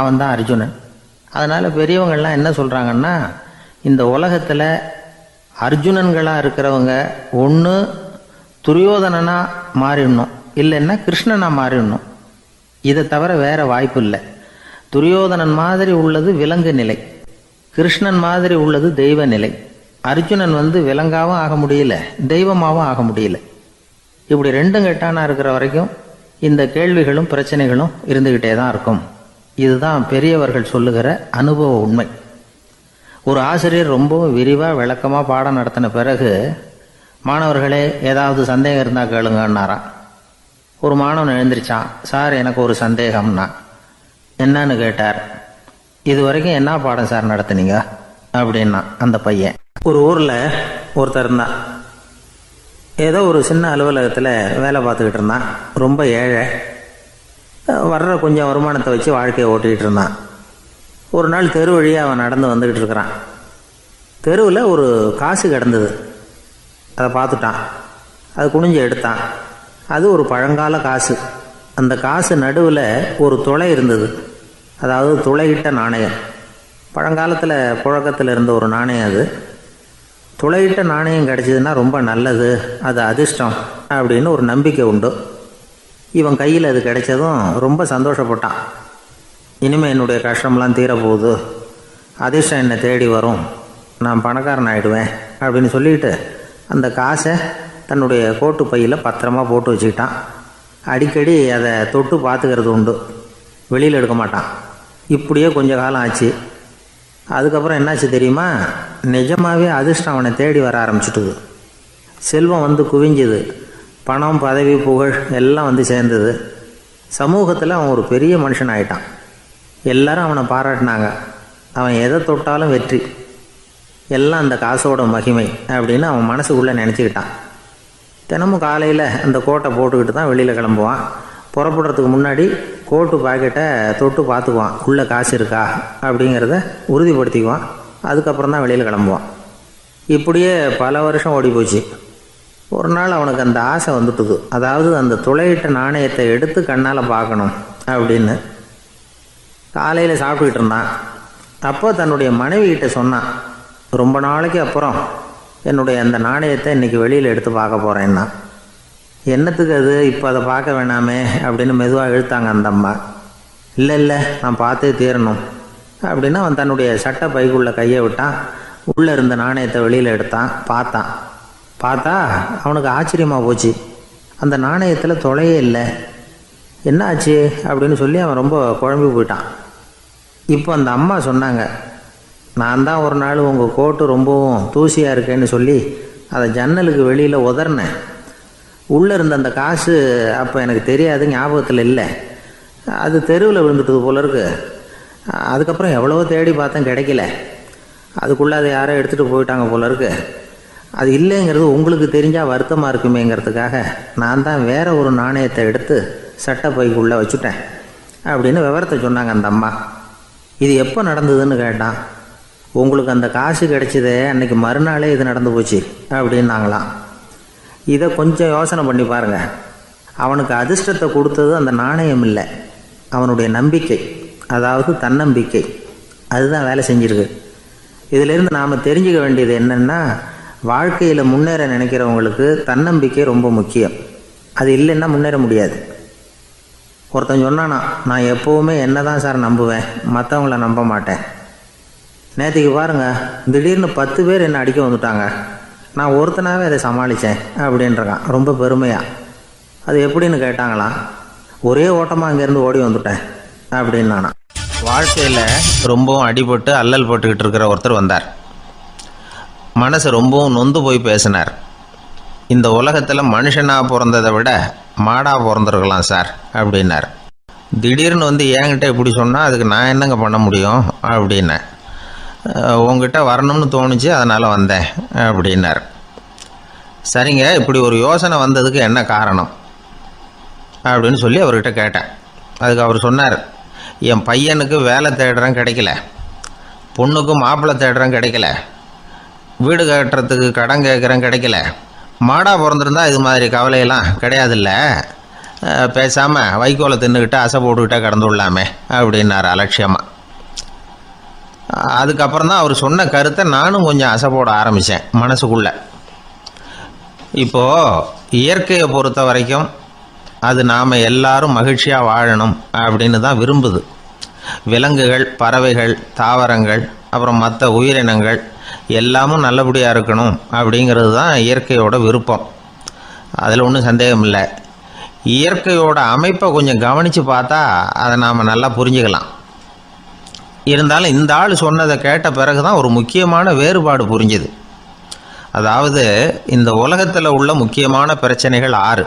அவன் தான் அர்ஜுனன். அதனால் பெரியவங்கள்லாம் என்ன சொல்கிறாங்கன்னா, இந்த உலகத்தில் அர்ஜுனன்களாக இருக்கிறவங்க ஒன்று துரியோதனனாக மாறிடணும், இல்லைன்னா கிருஷ்ணனாக மாறிடணும். இதை தவிர வேற வாய்ப்பு இல்லை. துரியோதனன் மாதிரி உள்ளது விலங்கு நிலை, கிருஷ்ணன் மாதிரி உள்ளது தெய்வ நிலை. அர்ஜுனன் விலங்காவும் ஆக முடியல, தெய்வமாகவும் ஆக முடியல. இப்படி ரெண்டும் கெட்டானா இருக்கிற வரைக்கும் இந்த கேள்விகளும் பிரச்சனைகளும் இருந்துக்கிட்டே தான் இருக்கும். இதுதான் பெரியவர்கள் சொல்லுகிற அனுபவ உண்மை. ஒரு ஆசிரியர் ரொம்பவும் விரிவாக விளக்கமாக பாடம் நடத்தின பிறகு, மாணவர்களே ஏதாவது சந்தேகம் இருந்தால் கேளுங்கன்னாராம். ஒரு மாணவன் எழுந்திரிச்சான். சார், எனக்கு ஒரு சந்தேகம்னா. என்னன்னு கேட்டார். இது வரைக்கும் என்ன பாடம் சார் நடத்துனீங்க அப்படின்னா அந்த பையன். ஒரு ஊரில் ஒருத்தர் இருந்தான். ஏதோ ஒரு சின்ன அலுவலகத்தில் வேலை பார்த்துக்கிட்டு இருந்தான். ரொம்ப ஏழை. வர்ற கொஞ்சம் வருமானத்தை வச்சு வாழ்க்கையை ஓட்டிக்கிட்டு இருந்தான். ஒரு நாள் தெரு வழியாக அவன் நடந்து வந்துக்கிட்டு இருக்கிறான். தெருவில் ஒரு காசு கிடந்தது. அதை பார்த்துட்டான். அது குனிஞ்சு எடுத்தான். அது ஒரு பழங்கால காசு. அந்த காசு நடுவில் ஒரு துளை இருந்தது. அதாவது துளையிட்ட நாணயம். பழங்காலத்தில் புழக்கத்தில் இருந்த ஒரு நாணயம் அது. துளையிட்ட நாணயம் கிடச்சிதுன்னா ரொம்ப நல்லது, அது அதிர்ஷ்டம் அப்படின்னு ஒரு நம்பிக்கை உண்டு. இவன் கையில் அது கிடைச்சதும் ரொம்ப சந்தோஷப்பட்டான். இனிமேல் என்னுடைய கஷ்டம்லாம் தீரப்போகுது, அதிர்ஷ்டம் என்னை தேடி வரும், நான் பணக்காரன் ஆகிடுவேன் அப்படின்னு சொல்லிட்டு அந்த காசை தன்னுடைய கோட்டு பையில் பத்திரமா போட்டு வச்சுக்கிட்டான். அடிக்கடி அதை தொட்டு பார்த்துக்கிறது உண்டு, வெளியில் எடுக்க மாட்டான். இப்படியே கொஞ்ச காலம் ஆச்சு. அதுக்கப்புறம் என்னாச்சு தெரியுமா? நிஜமாகவே அதிர்ஷ்டம் அவனை தேடி வர ஆரம்பிச்சிட்டுது. செல்வம் குவிஞ்சுது. பணம், பதவி, புகழ் எல்லாம் சேர்ந்தது. சமூகத்தில் அவன் ஒரு பெரிய மனுஷன் ஆயிட்டான். எல்லாரும் அவனை பாராட்டினாங்க. அவன் எதை தொட்டாலும் வெற்றி, எல்லாம் அந்த காசோட மகிமை அப்படின்னு அவன் மனசுக்குள்ளே நினச்சிக்கிட்டான். தினமும் காலையில் அந்த கோட்டை போட்டுக்கிட்டு தான் வெளியில் கிளம்புவான். புறப்படுறதுக்கு முன்னாடி கோட்டு பாக்கெட்டை தொட்டு பார்த்துக்குவான், உள்ளே காசு இருக்கா அப்படிங்கிறத உறுதிப்படுத்திக்குவான். அதுக்கப்புறம் தான் வெளியில் கிளம்புவான். இப்படியே பல வருஷம் ஓடி போச்சு. ஒரு நாள் அவனுக்கு அந்த ஆசை வந்துட்டுது. அதாவது அந்த துளையிட்ட நாணயத்தை எடுத்து கண்ணால் பார்க்கணும் அப்படின்னு. காலையில் சாப்பிட்டுக்கிட்டு இருந்தான். அப்போ தன்னுடைய மனைவிகிட்ட சொன்னான், ரொம்ப நாளைக்கு அப்புறம் என்னுடைய அந்த நாணயத்தை இன்றைக்கி வெளியில் எடுத்து பார்க்க போகிறேன்னா. என்னத்துக்கு அது, இப்போ அதை பார்க்க வேணாமே அப்படின்னு மெதுவாக இழுத்தாங்க அந்த அம்மா. இல்லை நான் பார்த்தே தீரணும் அப்படின்னு அவன் தன்னுடைய சட்டை பைக்குள்ளே கையை விட்டான். உள்ளே இருந்த நாணயத்தை வெளியில் எடுத்தான். பார்த்தா அவனுக்கு ஆச்சரியமாக போச்சு. அந்த நாணயத்தில் துளையே இல்லை. என்ன ஆச்சு அப்படின்னு சொல்லி அவன் ரொம்ப குழம்பி போயிட்டான். இப்போ அந்த அம்மா சொன்னாங்க, நான் தான் ஒரு நாள் உங்கள் கோட்டு ரொம்பவும் தூசியாக இருக்கேன்னு சொல்லி அதை ஜன்னலுக்கு வெளியில் உதறினேன். உள்ளே இருந்த அந்த காசு அப்போ எனக்கு தெரியாது, ஞாபகத்தில் இல்லை. அது தெருவில் விழுந்துட்டது போல இருக்கு. அதுக்கப்புறம் எவ்வளவோ தேடி பார்த்தேன், கிடைக்கல. அதுக்குள்ளே அதை யாரோ எடுத்துகிட்டு போயிட்டாங்க போல இருக்கு. அது இல்லைங்கிறது உங்களுக்கு தெரிஞ்சால் வருத்தமாக இருக்குமேங்கிறதுக்காக நான் தான் வேற ஒரு நாணயத்தை எடுத்து சட்டை பைக்குள்ளே வச்சுட்டேன் அப்படின்னு விவரத்தை சொன்னாங்க அந்த அம்மா. இது எப்போ நடந்ததுன்னு கேட்டான். உங்களுக்கு அந்த காசு கிடைச்சதே அன்னைக்கு மறுநாளே இது நடந்து போச்சு அப்படின்னாங்களாம். இதை கொஞ்சம் யோசனை பண்ணி பாருங்கள். அவனுக்கு அதிர்ஷ்டத்தை கொடுத்தது அந்த நாணயம் இல்லை, அவனுடைய நம்பிக்கை, அதாவது தன்னம்பிக்கை. அதுதான் வேலை செஞ்சிருக்கு. இதிலிருந்து நாம் தெரிஞ்சுக்க வேண்டியது என்னென்னா, வாழ்க்கையில் முன்னேற நினைக்கிறவங்களுக்கு தன்னம்பிக்கை ரொம்ப முக்கியம். அது இல்லைன்னா முன்னேற முடியாது. ஒருத்தன் சொன்னானா, நான் எப்போவுமே என்ன தான் சார் நம்புவேன், மற்றவங்கள நம்ப மாட்டேன். நேற்றுக்கு பாருங்கள், திடீர்னு 10 பேர் என்னை அடிக்க வந்துட்டாங்க, நான் ஒருத்தனாகவே அதை சமாளித்தேன் அப்படின்றான் ரொம்ப பெருமையாக. அது எப்படின்னு கேட்டாங்களாம். ஒரே ஓட்டமாக அங்கேருந்து ஓடி வந்துட்டேன் அப்படின்னு நானா. வாழ்க்கையில் ரொம்பவும் அடிபட்டு அல்லல் போட்டுக்கிட்டு இருக்கிற ஒருத்தர் வந்தார். மனசு ரொம்பவும் நொந்து போய் பேசினார். இந்த உலகத்தில் மனுஷனாக பிறந்ததை விட மாடாக பிறந்திருக்கலாம் சார் அப்படின்னார். திடீர்னு என்கிட்ட இப்படி சொன்னால் அதுக்கு நான் என்னங்க பண்ண முடியும் அப்படின்னேன். உங்ககிட்ட வரணும்னு தோணுச்சு, அதனால் வந்தேன் அப்படின்னார். சரிங்க, இப்படி ஒரு யோசனை வந்ததுக்கு என்ன காரணம் அப்படின்னு சொல்லி அவர்கிட்ட கேட்டேன். அதுக்கு அவர் சொன்னார், என் பையனுக்கு வேலை தேடுறேன் கிடைக்கல, பொண்ணுக்கு மாப்பிள்ளை தேடுறேன் கிடைக்கல, வீடு கட்டுறதுக்கு கடன் கேட்குறேன் கிடைக்கல, மாடாக பிறந்திருந்தா இது மாதிரி கவலையெல்லாம் கிடையாதுல்ல, பேசாமல் வைக்கோலை தின்னுக்கிட்டு அசை போட்டுக்கிட்டே கடந்து விடலாமே அப்படின்னார் அலட்சியமாக. அதுக்கப்புறம் தான் அவர் சொன்ன கருத்தை நானும் கொஞ்சம் அசைப்போட ஆரம்பித்தேன் மனசுக்குள்ள. இப்போது இயற்கையை பொறுத்த வரைக்கும் அது நாம் எல்லாரும் மகிழ்ச்சியாக வாழணும் அப்படின்னு தான் விரும்புது. விலங்குகள், பறவைகள், தாவரங்கள், அப்புறம் மற்ற உயிரினங்கள் எல்லாமும் நல்லபடியாக இருக்கணும் அப்படிங்கிறது தான் இயற்கையோட விருப்பம். அதில் ஒன்றும் சந்தேகம் இல்லை. இயற்கையோட அமைப்பை கொஞ்சம் கவனித்து பார்த்தா அதை நாம் நல்லா புரிஞ்சுக்கலாம். இருந்தாலும் இந்த ஆள் சொன்னதை கேட்ட பிறகு தான் ஒரு முக்கியமான வேறுபாடு புரிஞ்சுது. அதாவது இந்த உலகத்தில் உள்ள முக்கியமான பிரச்சனைகள் 6.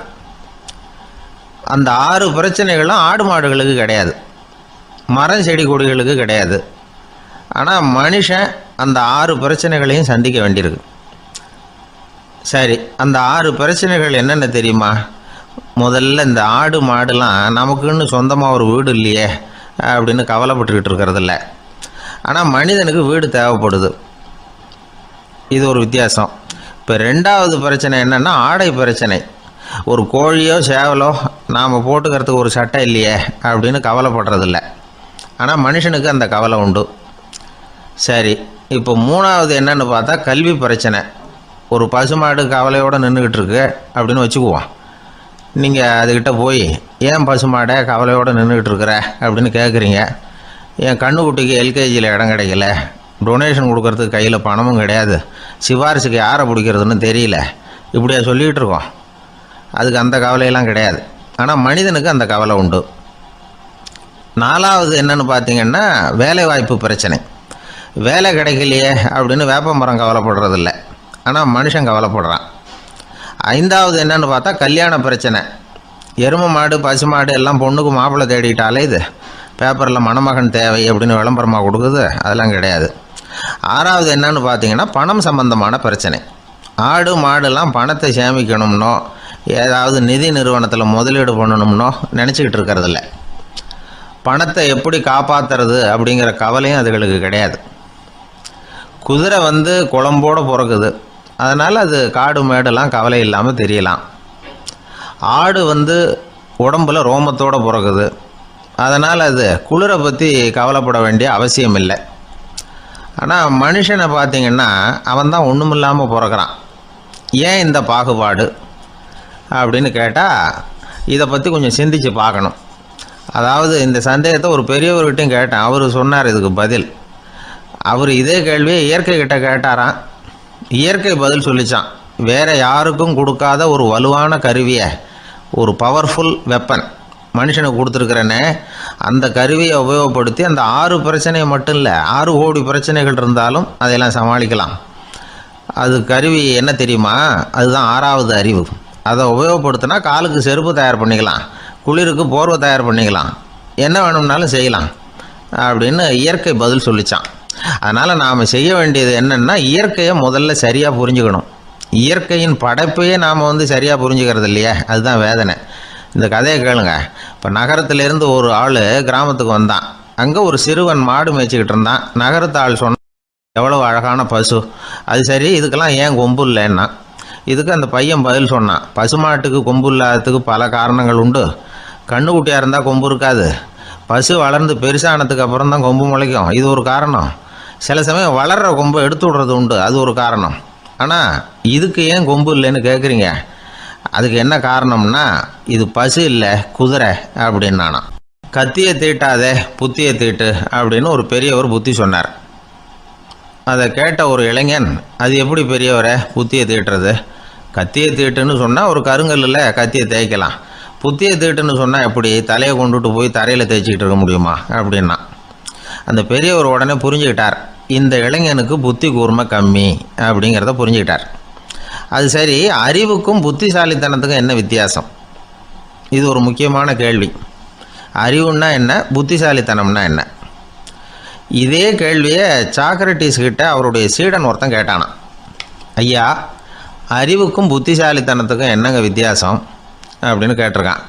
அந்த 6 பிரச்சனைகளும் ஆடு மாடுகளுக்கு கிடையாது, மரம் செடி கொடிகளுக்கு கிடையாது. ஆனால் மனுஷன் அந்த 6 பிரச்சனைகளையும் சந்திக்க வேண்டியிருக்கு. சரி, அந்த 6 பிரச்சனைகள் என்னென்ன தெரியுமா? முதல்ல இந்த ஆடு மாடுலாம் நமக்குன்னு சொந்தமாக ஒரு வீடு இல்லையே அப்படின்னு கவலைப்பட்டுக்கிட்டு இருக்கிறதில்ல. ஆனால் மனிதனுக்கு வீடு தேவைப்படுது. இது ஒரு வித்தியாசம். இப்போ 2வது பிரச்சனை என்னென்னா ஆடை பிரச்சனை. ஒரு கோழியோ சேவலோ நாம் போட்டுக்கிறதுக்கு ஒரு சட்டை இல்லையே அப்படின்னு கவலைப்படுறதில்ல. ஆனால் மனுஷனுக்கு அந்த கவலை உண்டு. சரி, இப்போ 3வது என்னன்னு பார்த்தா கல்வி பிரச்சனை. ஒரு பசுமாடு கவலையோடு நின்றுக்கிட்டு இருக்கு அப்படின்னு வச்சுக்குவோம். நீங்கள் அதுக்கிட்ட போய் ஏன் பசுமாடை கவலையோடு நின்றுக்கிட்டு இருக்கிற அப்படின்னு கேட்குறீங்க. என் கண்ணுக்குட்டிக்கு எல்கேஜியில் இடம் கிடைக்கல, டொனேஷன் கொடுக்கறதுக்கு கையில் பணமும் கிடையாது, சிபாரிசுக்கு யாரை பிடிக்கிறதுன்னு தெரியல, இப்படியா சொல்லிகிட்டு இருக்கோம். அதுக்கு அந்த கவலையெல்லாம் கிடையாது. ஆனால் மனிதனுக்கு அந்த கவலை உண்டு. 4வது என்னன்னு பார்த்தீங்கன்னா வேலை வாய்ப்பு பிரச்சனை. வேலை கிடைக்கலையே அப்படின்னு வேப்ப மரம் கவலைப்படுறதில்ல, ஆனால் மனுஷன் கவலைப்படுறான். 5வது என்னன்னு பார்த்தா கல்யாண பிரச்சனை. எருமை மாடு பசுமாடு எல்லாம் பொண்ணுக்கு மாப்பிள்ளை தேடிட்டாலே இது பேப்பரில் மணமகன் தேவை அப்படின்னு விளம்பரமாக கொடுக்குது, அதெல்லாம் கிடையாது. 6வது என்னன்னு பார்த்தீங்கன்னா பணம் சம்பந்தமான பிரச்சனை. ஆடு மாடுலாம் பணத்தை சேமிக்கணும்னோ ஏதாவது நிதி நிறுவனத்தில் முதலீடு பண்ணணும்னோ நினச்சிக்கிட்டு இருக்கிறதில்ல. பணத்தை எப்படி காப்பாற்றுறது அப்படிங்கிற கவலையும் அதுகளுக்கு கிடையாது. குதிரை குளம்போடு பிறக்குது, அதனால் அது காடு மேடெல்லாம் கவலை இல்லாமல் தெரியலாம். ஆடு உடம்பில் ரோமத்தோடு பிறக்குது, அதனால் அது குளிரை பற்றி கவலைப்பட வேண்டிய அவசியம் இல்லை. ஆனால் மனுஷனை பார்த்திங்கன்னா அவன் தான் ஒன்றும் இல்லாமல் பிறக்கிறான். ஏன் இந்த பாகுபாடு அப்படின்னு கேட்டால் இதை பற்றி கொஞ்சம் சிந்திச்சு பார்க்கணும். அதாவது இந்த சந்தேகத்தை ஒரு பெரியவர்கிட்டையும் கேட்டேன். அவர் சொன்னார் இதுக்கு பதில். அவர் இதே கேள்வியை இயற்கை கிட்ட கேட்டாராம். இயற்கை பதில் சொல்லிச்சான். வேறு யாருக்கும் கொடுக்காத ஒரு வலுவான கருவியை, ஒரு பவர்ஃபுல் வெப்பன் மனுஷனுக்கு கொடுத்துருக்குறேனே, அந்த கருவியை உபயோகப்படுத்தி அந்த 6 பிரச்சனையை மட்டும் இல்லை 6 கோடி பிரச்சனைகள் இருந்தாலும் அதையெல்லாம் சமாளிக்கலாம். அது கருவி என்ன தெரியுமா? அதுதான் 6வது அறிவு. அதை உபயோகப்படுத்தினா காலுக்கு செருப்பு தயார் பண்ணிக்கலாம், குளிருக்கு போர்வை தயார் பண்ணிக்கலாம், என்ன வேணும்னாலும் செய்யலாம் அப்படின்னு இயற்கை பதில் சொல்லிச்சான். அதனால் நாம் செய்ய வேண்டியது என்னென்னா இயற்கையை முதல்ல சரியாக புரிஞ்சுக்கணும். இயற்கையின் படைப்பையே நாம் சரியாக புரிஞ்சுக்கிறது இல்லையே, அதுதான் வேதனை. இந்த கதையை கேளுங்க. இப்போ நகரத்திலேருந்து ஒரு ஆள் கிராமத்துக்கு வந்தான். அங்கே ஒரு சிறுவன் மாடு மேய்ச்சிக்கிட்டு இருந்தான். நகரத்து ஆள் சொன்னான், எவ்வளோ அழகான பசு, அது சரி இதுக்கெல்லாம் ஏன் கொம்பு இல்லைன்னா. இதுக்கு அந்த பையன் பதில் சொன்னான், பசுமாட்டுக்கு கொம்பு இல்லாததுக்கு பல காரணங்கள் உண்டு. கண்ணுக்குட்டியாக இருந்தால் கொம்பு இருக்காது, பசு வளர்ந்து பெருசானதுக்கு அப்புறம் தான் கொம்பு முளைக்கும், இது ஒரு காரணம். சில சமயம் வளர்கிற கொம்பை எடுத்து விடுறது உண்டு, அது ஒரு காரணம். ஆனால் இதுக்கு ஏன் கொம்பு இல்லைன்னு கேட்குறீங்க. அதுக்கு என்ன காரணம்னா இது பசு இல்லை குதிரை அப்படின்னானா. கத்தியை தீட்டாதே புத்தியை தீட்டு அப்படின்னு ஒரு பெரியவர் புத்தி சொன்னார். அதை கேட்ட ஒரு இளைஞன், அது எப்படி பெரியவரை புத்தியை தீட்டுறது? கத்தியை தீட்டுன்னு சொன்னால் ஒரு கருங்கல்லில் கத்தியை தேய்க்கலாம், புத்தியை தீட்டுன்னு சொன்னால் எப்படி தலையை கொண்டுட்டு போய் தரையில் தேய்ச்சிக்கிட்டு இருக்க முடியுமா அப்படின்னா. அந்த பெரியவர் உடனே புரிஞ்சுக்கிட்டார், இந்த இளைஞனுக்கு புத்தி கூர்மை கம்மி அப்படிங்கிறத புரிஞ்சுக்கிட்டார். அது சரி, அறிவுக்கும் புத்திசாலித்தனத்துக்கும் என்ன வித்தியாசம்? இது ஒரு முக்கியமான கேள்வி. அறிவுன்னா என்ன, புத்திசாலித்தனம்னா என்ன? இதே கேள்வியை சாக்ரட்டிஸ் கிட்ட அவருடைய சீடன் ஒருத்தன் கேட்டானான். ஐயா, அறிவுக்கும் புத்திசாலித்தனத்துக்கும் என்னங்க வித்தியாசம் அப்படின்னு கேட்டிருக்கான்.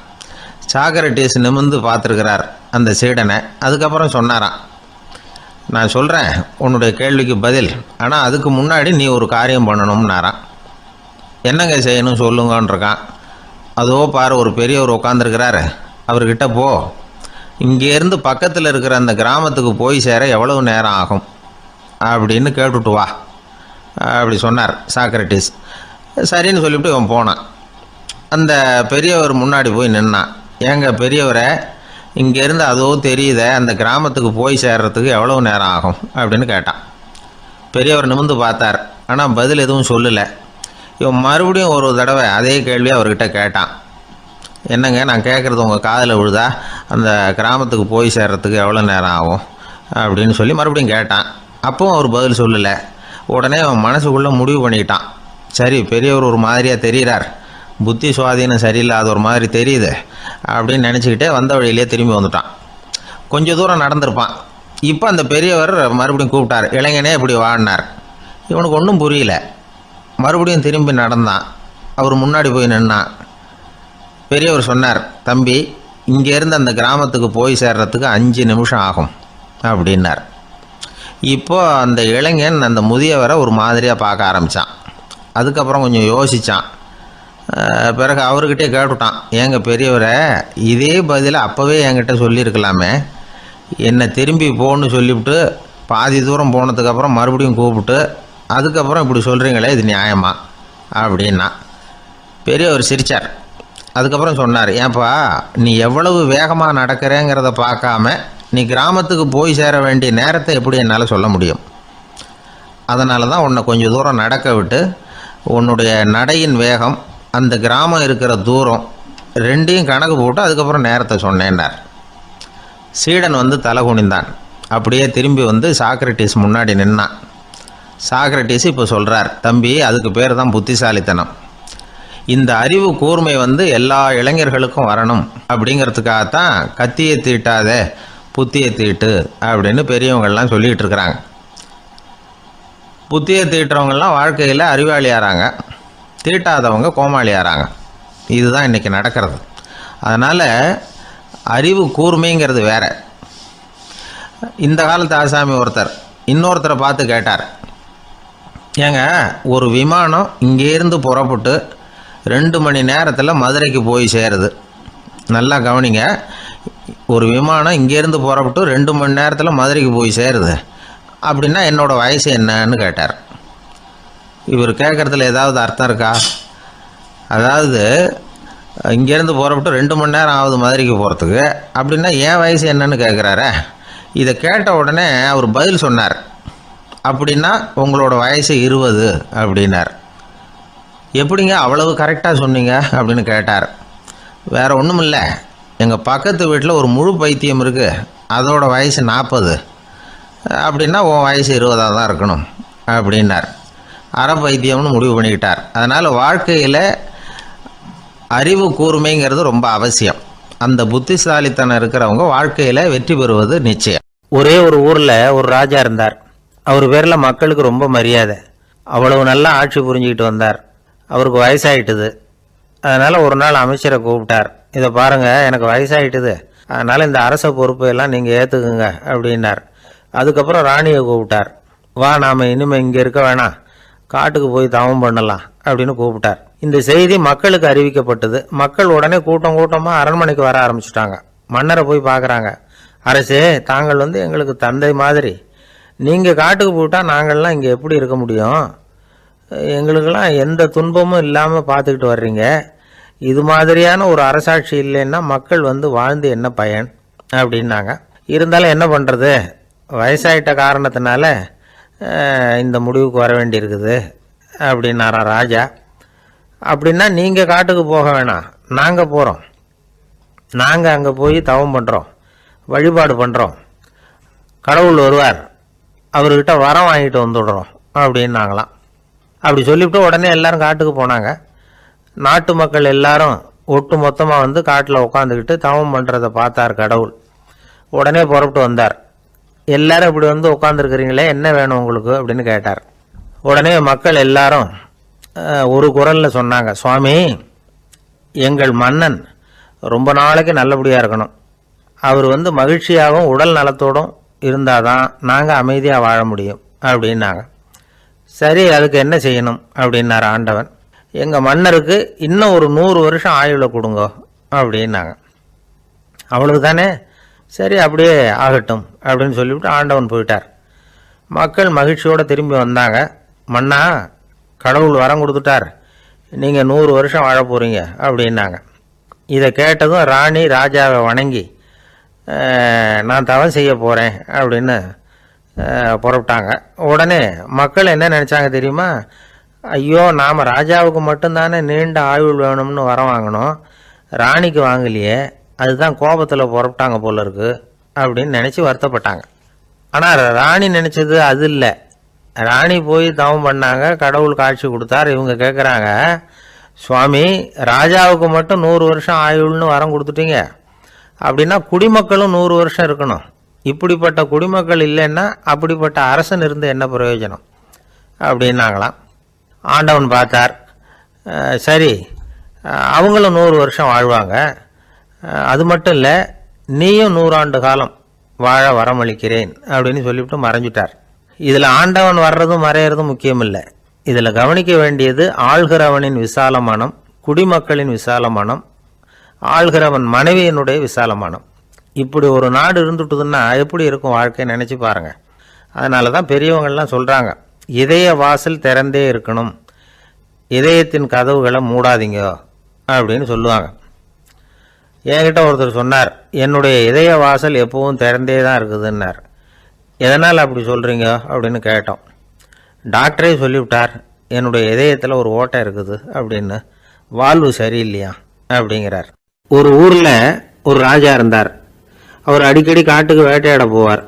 சாக்ரட்டிஸ் நிமிர்ந்து பார்த்துருக்கிறார் அந்த சீடனை. அதுக்கப்புறம் சொன்னாராம், நான் சொல்கிறேன் உன்னுடைய கேள்விக்கு பதில், ஆனால் அதுக்கு முன்னாடி நீ ஒரு காரியம் பண்ணணும்னாரான். என்னங்க செய்யணும் சொல்லுங்கன்றிருக்கான். அதோ பாரு ஒரு பெரியவர் உட்காந்துருக்கிறாரு, அவர்கிட்ட போ, இங்கேருந்து பக்கத்தில் இருக்கிற அந்த கிராமத்துக்கு போய் சேர எவ்வளவு நேரம் ஆகும் அப்படின்னு கேட்டுட்டு வா அப்படி சொன்னார் சாக்ரட்டிஸ். சரின்னு சொல்லிவிட்டு இவன் போனான். அந்த பெரியவர் முன்னாடி போய் நின்னான். ஏங்க பெரியவரை, இங்கேருந்து அதோ தெரியுத அந்த கிராமத்துக்கு போய் சேர்றதுக்கு எவ்வளோ நேரம் ஆகும் அப்படின்னு கேட்டான். பெரியவர் நிமிர்ந்து பார்த்தார். ஆனால் பதில் எதுவும் சொல்லலை. இவன் மறுபடியும் ஒரு தடவை அதே கேள்வியை அவர்கிட்ட கேட்டான். என்னங்க, நான் கேட்குறது உங்கள் காதில் விழுதா? அந்த கிராமத்துக்கு போய் சேர்றதுக்கு எவ்வளோ நேரம் ஆகும் அப்படின்னு சொல்லி மறுபடியும் கேட்டான். அப்பவும் அவர் பதில் சொல்லலை. உடனே அவன் மனசுக்குள்ளே முடிவு பண்ணிக்கிட்டான். சரி, பெரியவர் ஒரு மாதிரியாக தெரிகிறார், புத்தி சுவாதீனம் சரியில்லாத ஒரு மாதிரி தெரியுது அப்படின்னு நினச்சிக்கிட்டே வந்த வழியிலே திரும்பி வந்துட்டான். கொஞ்சம் தூரம் நடந்திருப்பான். இப்போ அந்த பெரியவர் மறுபடியும் கூப்பிட்டார். இளைஞனே இப்படி வாடினார். இவனுக்கு ஒன்றும் புரியல. மறுபடியும் திரும்பி நடந்தான். அவர் முன்னாடி போய் நின்னான். பெரியவர் சொன்னார், தம்பி, இங்கேருந்து அந்த கிராமத்துக்கு போய் சேர்றதுக்கு 5 நிமிஷம் ஆகும் அப்படின்னார். இப்போ அந்த இளைஞன் அந்த முதியவரை ஒரு மாதிரியாக பார்க்க ஆரம்பித்தான். அதுக்கப்புறம் கொஞ்சம் யோசித்தான். பிறகு அவர்கிட்டே கேட்டுட்டான், ஏங்க பெரியவரை, இதே பதிலை அப்போவே என்கிட்ட சொல்லியிருக்கலாமே. என்னை திரும்பி போன்னு சொல்லிவிட்டு பாதி தூரம் போனதுக்கப்புறம் மறுபடியும் கூப்பிட்டு அதுக்கப்புறம் இப்படி சொல்கிறீங்களே, இது நியாயமா அப்படின்னா. பெரியவர் சிரித்தார். அதுக்கப்புறம் சொன்னார், ஏன்பா, நீ எவ்வளவு வேகமாக நடக்கிறேங்கிறத பார்க்காம நீ கிராமத்துக்கு போய் சேர வேண்டிய நேரத்தை எப்படி என்னால் சொல்ல முடியும்? அதனால தான் உன்னை கொஞ்சம் தூரம் நடக்க விட்டு உன்னுடைய நடையின் வேகம், அந்த கிராமம் இருக்கிற தூரம் ரெண்டையும் கணக்கு போட்டு அதுக்கப்புறம் நேரத்தை சொன்னேன்னார். சீடன் வந்து தலை குனிந்தான். அப்படியே திரும்பி வந்து சாக்ரட்டிஸ் முன்னாடி நின்னான். சாக்ரட்டிஸ் இப்போ சொல்கிறார், தம்பி, அதுக்கு பேர் தான் புத்திசாலித்தனம். இந்த அறிவு கூர்மை வந்து எல்லா இளைஞர்களுக்கும் வரணும் அப்படிங்கிறதுக்காகத்தான் கத்தியை தீட்டாத புத்தியை தீட்டு அப்படின்னு பெரியவங்கள்லாம் சொல்லிகிட்டு இருக்கிறாங்க. புத்தியை தீட்டுறவங்கெல்லாம் வாழ்க்கையில் அறிவாளியாகிறாங்க, தீட்டாதவங்க கோமாளியாகிறாங்க. இதுதான் இன்றைக்கி நடக்கிறது. அதனால் அறிவு கூர்மைங்கிறது வேற. இந்த காலத்து ஆசாமி ஒருத்தர் இன்னொருத்தரை பார்த்து கேட்டார், ஏங்க, ஒரு விமானம் இங்கேருந்து புறப்பட்டு 2 மணி நேரத்தில் மதுரைக்கு போய் சேருது. நல்லா கவனிங்க, ஒரு விமானம் இங்கேருந்து புறப்பட்டு 2 மணி நேரத்தில் மதுரைக்கு போய் சேருது அப்படின்னா என்னோடய வயசு என்னன்னு கேட்டார். இவர் கேட்குறதுல ஏதாவது அர்த்தம் இருக்கா? அதாவது இங்கேருந்து புறப்பட்டு 2 மணி நேரம் ஆகுது மதுரைக்கு போகிறதுக்கு, அப்படின்னா என் வயசு என்னன்னு கேட்குறாரு. இதை கேட்ட உடனே அவர் பதில் சொன்னார், அப்படின்னா உங்களோட வயசு 20 அப்படின்னார். எப்படிங்க அவ்வளவு கரெக்டாக சொன்னீங்க அப்படின்னு கேட்டார். வேறு ஒன்றும் இல்லை, எங்கள் பக்கத்து வீட்டில் ஒரு முழு பைத்தியம் இருக்குது, அதோட வயசு 40, அப்படின்னா உன் வயசு 20 தான் இருக்கணும் அப்படின்னார். அரை பைத்தியம்னு முடிவு பண்ணிக்கிட்டார். அதனால் வாழ்க்கையில் அறிவு கூர்மைங்கிறது ரொம்ப அவசியம். அந்த புத்திசாலித்தனம் இருக்கிறவங்க வாழ்க்கையில் வெற்றி பெறுவது நிச்சயம். ஒரே ஒரு ஊரில் ஒரு ராஜா இருந்தார். அவர் பேரில் மக்களுக்கு ரொம்ப மரியாதை. அவ்வளவு நல்லா ஆட்சி புரிஞ்சுக்கிட்டு வந்தார். அவருக்கு வயசாயிட்டுது. அதனால் ஒரு நாள் அமைச்சரை கூப்பிட்டார். இதை பாருங்கள், எனக்கு வயசாயிட்டுது, அதனால் இந்த அரச பொறுப்பையெல்லாம் நீங்கள் ஏற்றுக்குங்க அப்படின்னார். அதுக்கப்புறம் ராணியை கூப்பிட்டார். வா, நாம் இனிமேல் இங்கே இருக்க வேணாம், காட்டுக்கு போய் தவம் பண்ணலாம் அப்படின்னு கூப்பிட்டார். இந்த செய்தி மக்களுக்கு அறிவிக்கப்பட்டது. மக்கள் உடனே கூட்டம் கூட்டமாக அரண்மனைக்கு வர ஆரம்பிச்சுட்டாங்க. மன்னரை போய் பார்க்குறாங்க. அரசே, தாங்கள் வந்து எங்களுக்கு தந்தை மாதிரி. நீங்கள் காட்டுக்கு போயிட்டால் நாங்கள்லாம் இங்கே எப்படி இருக்க முடியும்? எங்களுக்கெல்லாம் எந்த துன்பமும் இல்லாமல் பார்த்துக்கிட்டு வர்றீங்க. இது மாதிரியான ஒரு அரசாட்சி இல்லைன்னா மக்கள் வந்து வாழ்ந்து என்ன பயன் அப்படின்னாங்க. இருந்தாலும் என்ன பண்ணுறது, வயசாயிட்ட காரணத்தினால இந்த முடிவுக்கு வர வேண்டியிருக்குது அப்படின்னாரா ராஜா. அப்படின்னா நீங்கள் காட்டுக்கு போக வேணாம், நாங்கள் போகிறோம். நாங்கள் அங்கே போய் தவம் பண்ணுறோம், வழிபாடு பண்ணுறோம். கடவுள் வருவார், அவர்கிட்ட வரம் வாங்கிட்டு வந்துடுறோம் அப்படின்னாங்களாம். அப்படி சொல்லிவிட்டு உடனே எல்லாரும் காட்டுக்கு போனாங்க. நாட்டு மக்கள் எல்லாரும் ஒட்டு மொத்தமாக வந்து காட்டில் உட்காந்துக்கிட்டு தவம் பண்ணுறதை பார்த்தார் கடவுள். உடனே புறப்பட்டு வந்தார். எல்லாரும் இப்படி வந்து உட்காந்துருக்கிறீங்களே, என்ன வேணும் உங்களுக்கு அப்படின்னு கேட்டார். உடனே மக்கள் எல்லாரும் ஒரு குரலில் சொன்னாங்க, சுவாமி, எங்கள் மன்னன் ரொம்ப நாளைக்கு நல்லபடியாக இருக்கணும். அவர் வந்து மகிழ்ச்சியாகவும் உடல் நலத்தோடும் இருந்தால் தான் நாங்கள் அமைதியாக வாழ முடியும் அப்படின்னாங்க. சரி, அதுக்கு என்ன செய்யணும் அப்படின்னார் ஆண்டவன். எங்கள் மன்னருக்கு இன்னும் ஒரு 100 வருஷம் ஆயுளை கொடுங்க அப்படின்னாங்க. அவ்வளவு தானே, சரி அப்படியே ஆகட்டும் அப்படின்னு சொல்லிவிட்டு ஆண்டவன் போயிட்டார். மக்கள் மகிழ்ச்சியோடு திரும்பி வந்தாங்க. மன்னா, கடவுள் வரம் கொடுத்துட்டார், நீங்கள் 100 வருஷம் வாழ போகிறீங்க அப்படின்னாங்க. இதை கேட்டதும் ராணி ராஜாவை வணங்கி நான் தவம் செய்ய போகிறேன் அப்படின்னு புறப்பட்டாங்க. உடனே மக்கள் என்ன நினச்சாங்க தெரியுமா? ஐயோ, நாம் ராஜாவுக்கு மட்டும்தானே நீண்ட ஆயுள் வேணும்னு வரம் வாங்கினோம், ராணிக்கு வாங்கலையே, அதுதான் கோபத்தில் புறப்பட்டாங்க போல இருக்கு அப்படின்னு நினச்சி வருத்தப்பட்டாங்க. ஆனால் ராணி நினச்சது அது இல்லை. ராணி போய் தவம் பண்ணாங்க, கடவுள் காட்சி கொடுத்தார். இவங்க கேட்குறாங்க, சுவாமி, ராஜாவுக்கு மட்டும் 100 வருஷம் ஆயுள்னு வரம் கொடுத்துட்டீங்க, அப்படின்னா குடிமக்களும் 100 வருஷம் இருக்கணும். இப்படிப்பட்ட குடிமக்கள் இல்லைன்னா அப்படிப்பட்ட அரசன் இருந்து என்ன பிரயோஜனம் அப்படின்னாங்களாம். ஆண்டவன் பார்த்தார், சரி, அவங்களும் 100 வருஷம் வாழ்வாங்க, அது மட்டும் இல்லை, நீயும் 100 ஆண்டு காலம் வாழ வரமளிக்கிறேன் அப்படின்னு சொல்லிவிட்டு மறைஞ்சிட்டார். இதில் ஆண்டவன் வர்றதும் மறையிறதும் முக்கியம் இல்லை. இதில் கவனிக்க வேண்டியது ஆள்கிறவனின் விசால மனம், குடிமக்களின் விசால மனம், ஆள்கிறவன் மனைவியினுடைய விசால மனம். இப்படி ஒரு நாடு இருந்துட்டுதுன்னா எப்படி இருக்கும் வாழ்க்கை நினச்சி பாருங்கள். அதனால தான் பெரியவங்கள்லாம் சொல்கிறாங்க, இதய வாசல் திறந்தே இருக்கணும், இதயத்தின் கதவுகளை மூடாதீங்க அப்படின்னு சொல்லுவாங்க. என்கிட்ட ஒருத்தர் சொன்னார், என்னுடைய இதய வாசல் எப்பவும் திறந்தே தான் இருக்குதுன்னார். எதனால் அப்படி சொல்கிறீங்க அப்படின்னு கேட்டோம். டாக்டரே சொல்லிவிட்டார், என்னுடைய இதயத்தில் ஒரு ஓட்டை இருக்குது அப்படின்னு, வால்வு சரியில்லையா அப்படிங்கிறார். ஒரு ஊரில் ஒரு ராஜா இருந்தார். அவர் அடிக்கடி காட்டுக்கு வேட்டையாட போவார்.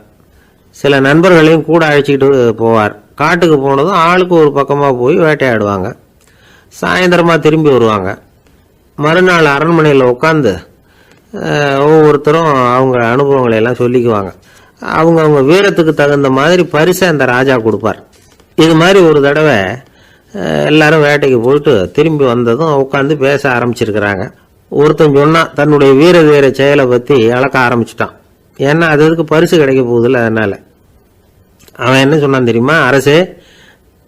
சில நண்பர்களையும் கூட அழைச்சிக்கிட்டு போவார். காட்டுக்கு போனதும் ஆளுக்கு ஒரு பக்கமாக போய் வேட்டையாடுவாங்க. சாயந்தரமாக திரும்பி வருவாங்க. மறுநாள் அரண்மனையில் உட்காந்து ஒவ்வொருத்தரும் அவங்க அனுபவங்களை எல்லாம் சொல்லிக்குவாங்க. அவங்க வீரத்துக்கு தகுந்த மாதிரி பரிசை அந்த ராஜா கொடுப்பார். இது மாதிரி ஒரு தடவை எல்லாரும் வேட்டைக்கு போயிட்டு திரும்பி வந்ததும் உட்காந்து பேச ஆரம்பிச்சிருக்கிறாங்க. ஒருத்தன் சொன்னான், தன்னுடைய வீர செயலை பற்றி அளக்க ஆரம்பிச்சிட்டான். ஏன்னா அது அதுக்கு பரிசு கிடைக்க போகுதில்ல, அதனால். அவன் என்ன சொன்னான் தெரியுமா? அரசே,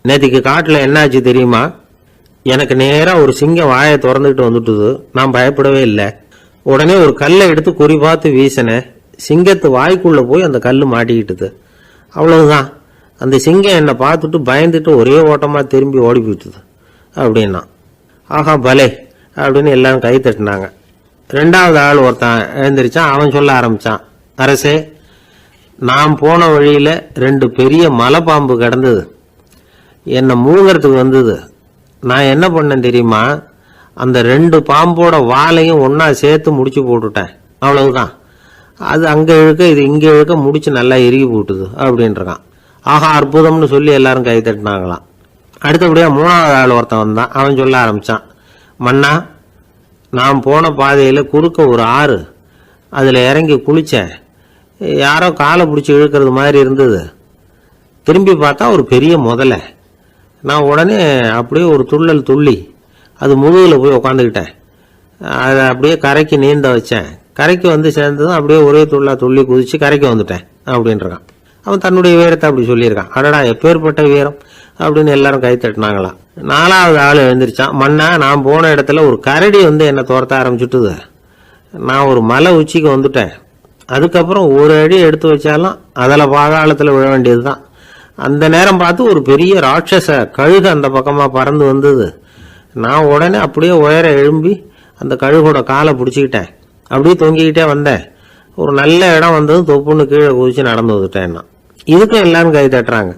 நேற்றுக்கு காட்டில் என்னாச்சு தெரியுமா? எனக்கு நேராக ஒரு சிங்கம் வாயை திறந்துக்கிட்டு வந்துட்டுது. நான் பயப்படவே இல்லை. உடனே ஒரு கல்லை எடுத்து குறி பார்த்து வீசினேன். சிங்கத்து வாய்க்குள்ளே போய் அந்த கல் மாட்டிக்கிட்டுது. அவ்வளவுதான். அந்த சிங்கம் என்னை பார்த்துட்டு பயந்துட்டு ஒரே ஓட்டமாக திரும்பி ஓடி போயிட்டுது அப்படின்னா. ஆஹா பலே அப்படின்னு எல்லாரும் கை தட்டினாங்க. ரெண்டாவது ஆள் ஒருத்தன் எழுந்திரிச்சான். அவன் சொல்ல ஆரம்பித்தான், அரசே, நான் போன வழியில் 2 பெரிய மலைப்பாம்பு கிடந்தது, என்னை மூங்கிறதுக்கு வந்தது. நான் என்ன பண்ணேன் தெரியுமா? அந்த 2 பாம்போட வாலையும் ஒன்றா சேர்த்து முடிச்சு போட்டுட்டேன். அவ்வளவுதான். அது அங்கே இழுக்க இது இங்கே இழுக்க முடிச்சு நல்லா இறுகி போட்டுது அப்படின்றான். ஆஹா அற்புதம்னு சொல்லி எல்லாரும் கை தட்டினாங்களாம். அடுத்தபடியாக 3வது ஆள் ஒருத்தன் வந்தான். அவன் சொல்ல ஆரம்பித்தான், மன்னா, நான் போன பாதையில் குறுக்க ஒரு ஆறு, அதில் இறங்கி குளித்தேன். யாரோ காலை பிடிச்சி இழுக்கிறது மாதிரி இருந்தது. திரும்பி பார்த்தா ஒரு பெரிய முதலை. நான் உடனே அப்படியே ஒரு துள்ளல் துள்ளி அது முதுகில் போய் உக்காந்துக்கிட்டேன். அதை அப்படியே கரைக்கு நீந்த வச்சேன். கரைக்கு வந்து சேர்ந்ததும் அப்படியே ஒரே துள்ளி குதித்து கரைக்கு வந்துட்டேன் அப்படின்றான். அவன் தன்னுடைய வீரத்தை அப்படி சொல்லியிருக்கான். அடடா, எப்பேற்பட்ட வீரம் அப்படின்னு எல்லாரும் கை தட்டினாங்களாம். 4வது ஆள் எழுந்திரிச்சான். மன்னா, நான் போன இடத்துல ஒரு கரடி வந்து என்னை துரத்த ஆரம்பிச்சுட்டுது. நான் ஒரு மலை உச்சிக்கு வந்துட்டேன். அதுக்கப்புறம் ஒரு அடி எடுத்து வச்சாலும் அதில் பாதாளத்தில் விழ வேண்டியது தான். அந்த நேரம் பார்த்து ஒரு பெரிய ராட்சச கழுகு அந்த பக்கமாக பறந்து வந்தது. நான் உடனே அப்படியே உயர எழும்பி அந்த கழுகோட காலை பிடிச்சிக்கிட்டேன். அப்படியே தொங்கிக்கிட்டே வந்தேன். ஒரு நல்ல இடம் வந்ததும் தொப்புன்னு கீழே குதிச்சு நடந்து வந்துட்டேன்னா. இதுக்கும் எல்லாரும் கை தட்டுறாங்க.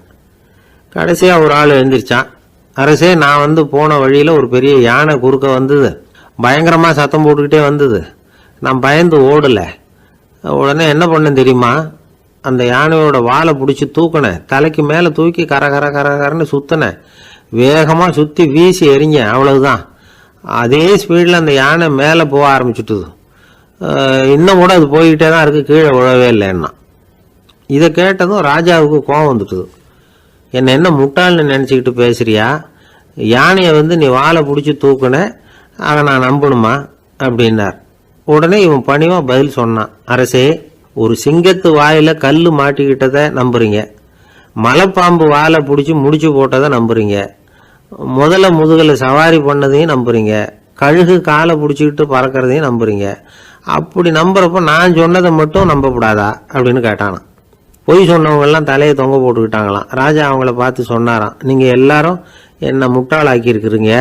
கடைசியாக ஒரு ஆள் எழுந்திரிச்சான். அரசே, நான் வந்து போன வழியில் ஒரு பெரிய யானை குறுக்க வந்தது. பயங்கரமாக சத்தம் போட்டுக்கிட்டே வந்தது. நான் பயந்து ஓடலை. உடனே என்ன பண்ணேன் தெரியுமா? அந்த யானையோட வாலை பிடிச்சி தூக்கினேன். தலைக்கு மேலே தூக்கி கரன்னு சுற்றினேன். வேகமாக சுற்றி வீசி எறிஞ்சேன். அவ்வளவுதான். அதே ஸ்பீடில் அந்த யானை மேலே போக ஆரம்பிச்சுட்டுது. இன்னும் கூட அது போய்கிட்டே தான் இருக்குது, கீழே விழவே இல்லைன்னா. இதை கேட்டதும் ராஜாவுக்கு கோபம் வந்துட்டுது. என்ன முட்டாள்னு நினச்சிக்கிட்டு பேசுறியா? யானையை வந்து நீ வாழை பிடிச்சி தூக்குன, அதை நான் நம்பணுமா அப்படின்னார். உடனே இவன் பணிவாக பதில் சொன்னான். அரசே, ஒரு சிங்கத்து வாயில கல் மாட்டிக்கிட்டதை நம்புறீங்க, மலைப்பாம்பு வாழை பிடிச்சி முடிச்சு போட்டதை நம்புறீங்க, முதல்ல முதுகில் சவாரி பண்ணதையும் நம்புறீங்க, கழுகு காலை பிடிச்சிக்கிட்டு பறக்கிறதையும் நம்புறீங்க. அப்படி நம்புறப்ப நான் சொன்னதை மட்டும் நம்பக்கூடாதா அப்படின்னு கேட்டானான். பொய் சொன்னவங்கெல்லாம் தலையை தொங்க போட்டுக்கிட்டாங்களாம். ராஜா அவங்கள பார்த்து சொன்னாராம், நீங்கள் எல்லாரும் என்னை முட்டாளாக்கி இருக்கிறீங்க.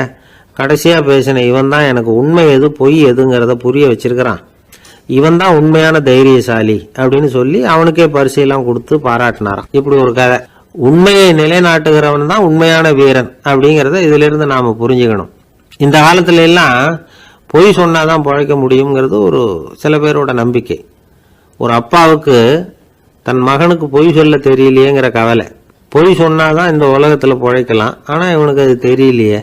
கடைசியாக பேசின இவன் தான் எனக்கு உண்மை எது பொய் எதுங்கிறத புரிய வச்சிருக்கிறான். இவன் தான் உண்மையான தைரியசாலி அப்படின்னு சொல்லி அவனுக்கே பரிசையெல்லாம் கொடுத்து பாராட்டினாராம். இப்படி ஒரு கதை. உண்மையை நிலைநாட்டுகிறவன் தான் உண்மையான வீரன் அப்படிங்கிறத இதிலிருந்து நாம் புரிஞ்சுக்கணும். இந்த காலத்துல எல்லாம் பொய் சொன்னாதான் பிழைக்க முடியுங்கிறது ஒரு சில பேரோட நம்பிக்கை. ஒரு அப்பாவுக்கு தன் மகனுக்கு பொய் சொல்ல தெரியலையேங்கிற கவலை. பொய் சொன்னாதான் இந்த உலகத்தில் பிழைக்கலாம், ஆனால் இவனுக்கு அது தெரியலையே,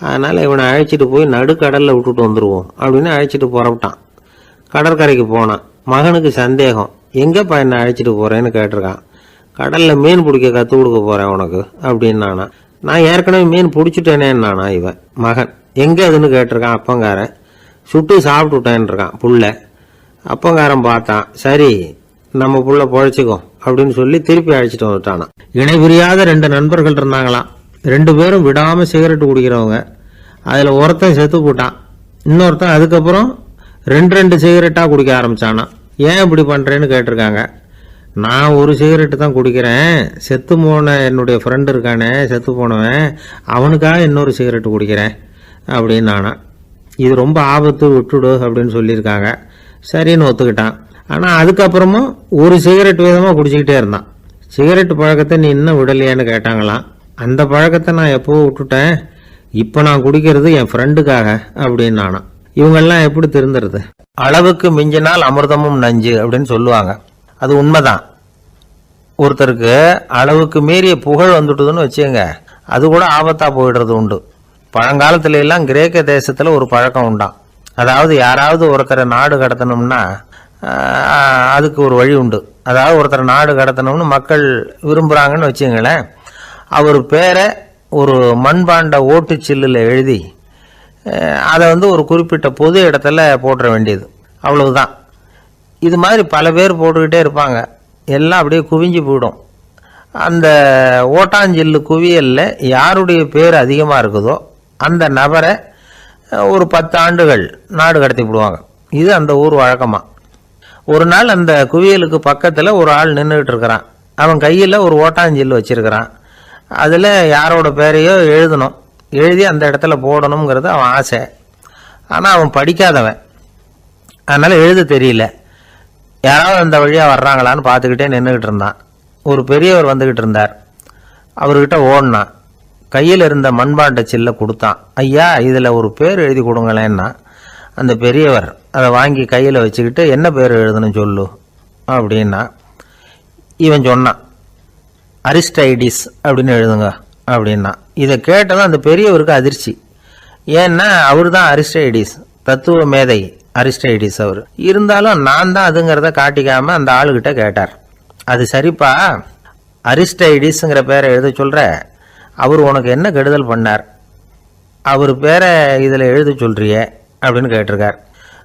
அதனால் இவனை அழைச்சிட்டு போய் நடுக்கடலில் விட்டுட்டு வந்துடுவோம் அப்படின்னு அழைச்சிட்டு புறப்பட்டான். கடற்கரைக்கு போனான். மகனுக்கு சந்தேகம், எங்கேப்பா என்னை அழைச்சிட்டு போகிறேன்னு கேட்டிருக்கான். கடலில் மீன் பிடிக்க கற்றுக் கொடுக்க போகிறேன் உனக்கு அப்படின்னானா. நான் ஏற்கனவே மீன் பிடிச்சிட்டேனேன்னானா இவன் மகன். எங்கே அதுன்னு கேட்டிருக்கான் அப்பங்காரன். சுட்டு சாப்பிட்டுட்டேன்னு இருக்கான் புள்ள. அப்பங்காரன் பார்த்தான், சரி நம்ம புள்ள பொழைச்சிக்கோ அப்படின்னு சொல்லி திருப்பி அழைச்சிட்டு வந்துட்டானா. இணை புரியாத 2 நண்பர்கள் இருந்தாங்களாம். 2 பேரும் விடாமல் சிகரெட்டு குடிக்கிறவங்க. அதில் ஒருத்தன் செத்து போட்டான். இன்னொருத்தன் அதுக்கப்புறம் 2 சிகரெட்டாக குடிக்க ஆரம்பித்தானா. ஏன் இப்படி பண்ணுறேன்னு கேட்டிருக்காங்க. நான் ஒரு சிகரெட்டு தான் குடிக்கிறேன், செத்து போன என்னுடைய ஃப்ரெண்டு இருக்கானே செத்து போனவன், அவனுக்காக இன்னொரு சிகரெட்டு குடிக்கிறேன் அப்படின்னு நானா. இது ரொம்ப ஆபத்து, விட்டுடு அப்படின்னு சொல்லியிருக்காங்க. சரின்னு ஒத்துக்கிட்டான். ஆனால் அதுக்கப்புறமும் ஒரு சிகரெட் வீதமாக குடிச்சிக்கிட்டே இருந்தான். சிகரெட்டு பழக்கத்தை நீ இன்னும் விடலையான்னு கேட்டாங்களாம். அந்த பழக்கத்தை நான் எப்போ விட்டுட்டேன், இப்போ நான் குடிக்கிறது என் ஃப்ரெண்டுக்காக அப்படின்னு நானா. இவங்கெல்லாம் எப்படி திருந்துறது? அளவுக்கு மிஞ்சினால் அமிர்தமும் நஞ்சு அப்படின்னு சொல்லுவாங்க. அது உண்மைதான். ஒருத்தருக்கு அளவுக்கு மீறிய புகழ் வந்துட்டுதுன்னு வச்சுங்க, அது கூட ஆபத்தாக போயிடுறது உண்டு. பழங்காலத்துல எல்லாம் கிரேக்க தேசத்தில் ஒரு பழக்கம் உண்டாம். அதாவது யாராவது ஒருத்தரை நாடு கடத்தணும்னா அதுக்கு ஒரு வழி உண்டு. அதாவது ஒருத்தரை நாடு கடத்தணும்னு மக்கள் விரும்புகிறாங்கன்னு வச்சுங்களேன், அவர் பேரை ஒரு மண்பாண்ட ஓட்டுச்சில்லில் எழுதி அதை ஒரு குறிப்பிட்ட பொது இடத்துல போட்டுற வேண்டியது, அவ்வளவுதான். இது மாதிரி பல பேர் போட்டுக்கிட்டே இருப்பாங்க. எல்லாம் அப்படியே குவிஞ்சு போயிடும். அந்த ஓட்டாஞ்சில்லு குவியலில் யாருடைய பேர் அதிகமாக இருக்குதோ அந்த நபரை ஒரு 10 ஆண்டுகள் நாடு கடத்தி விடுவாங்க. இது அந்த ஊர் வழக்கமாக. ஒரு நாள் அந்த குவியலுக்கு பக்கத்தில் ஒரு ஆள் நின்றுக்கிட்டு இருக்கிறான். அவன் கையில் ஒரு ஓட்டாஞ்சில்லு வச்சிருக்கிறான். அதில் யாரோட பேரையோ எழுதணும், எழுதி அந்த இடத்துல போடணுங்கிறது அவன் ஆசை. ஆனால் அவன் படிக்காதவன், அதனால் எழுத தெரியல. யாராவது அந்த வழியாக வர்றாங்களான்னு பார்த்துக்கிட்டே நின்றுக்கிட்டு இருந்தான். ஒரு பெரியவர் வந்துக்கிட்டு இருந்தார். அவர்கிட்ட ஓடினான். கையில் இருந்த மண்பாண்ட சில்லை கொடுத்தான். ஐயா, இதில் ஒரு பேர் எழுதி கொடுங்களேன்னா. அந்த பெரியவர் அதை வாங்கி கையில் வச்சுக்கிட்டு, என்ன பேர் எழுதணும் சொல்லு அப்படின்னா. இவன் சொன்னான், அரிஸ்டைடிஸ் அப்படின்னு எழுதுங்க அப்படின்னா. இதை கேட்டதும் அந்த பெரியவருக்கு அதிர்ச்சி. ஏன்னா அவர் தான் அரிஸ்டைடிஸ், தத்துவ மேதை அரிஸ்டைடிஸ் அவர். இருந்தாலும் நான் தான் அதுங்கிறத காட்டிக்காம அந்த ஆளுகிட்ட கேட்டார். அது சரிப்பா, அரிஸ்டைடிஸ்ங்கிற பேரை எழுத சொல்ற, அவர் உனக்கு என்ன கெடுதல் பண்ணார், அவர் பேரை இதில் எழுத சொல்றியே அப்படின்னு கேட்டிருக்கார்.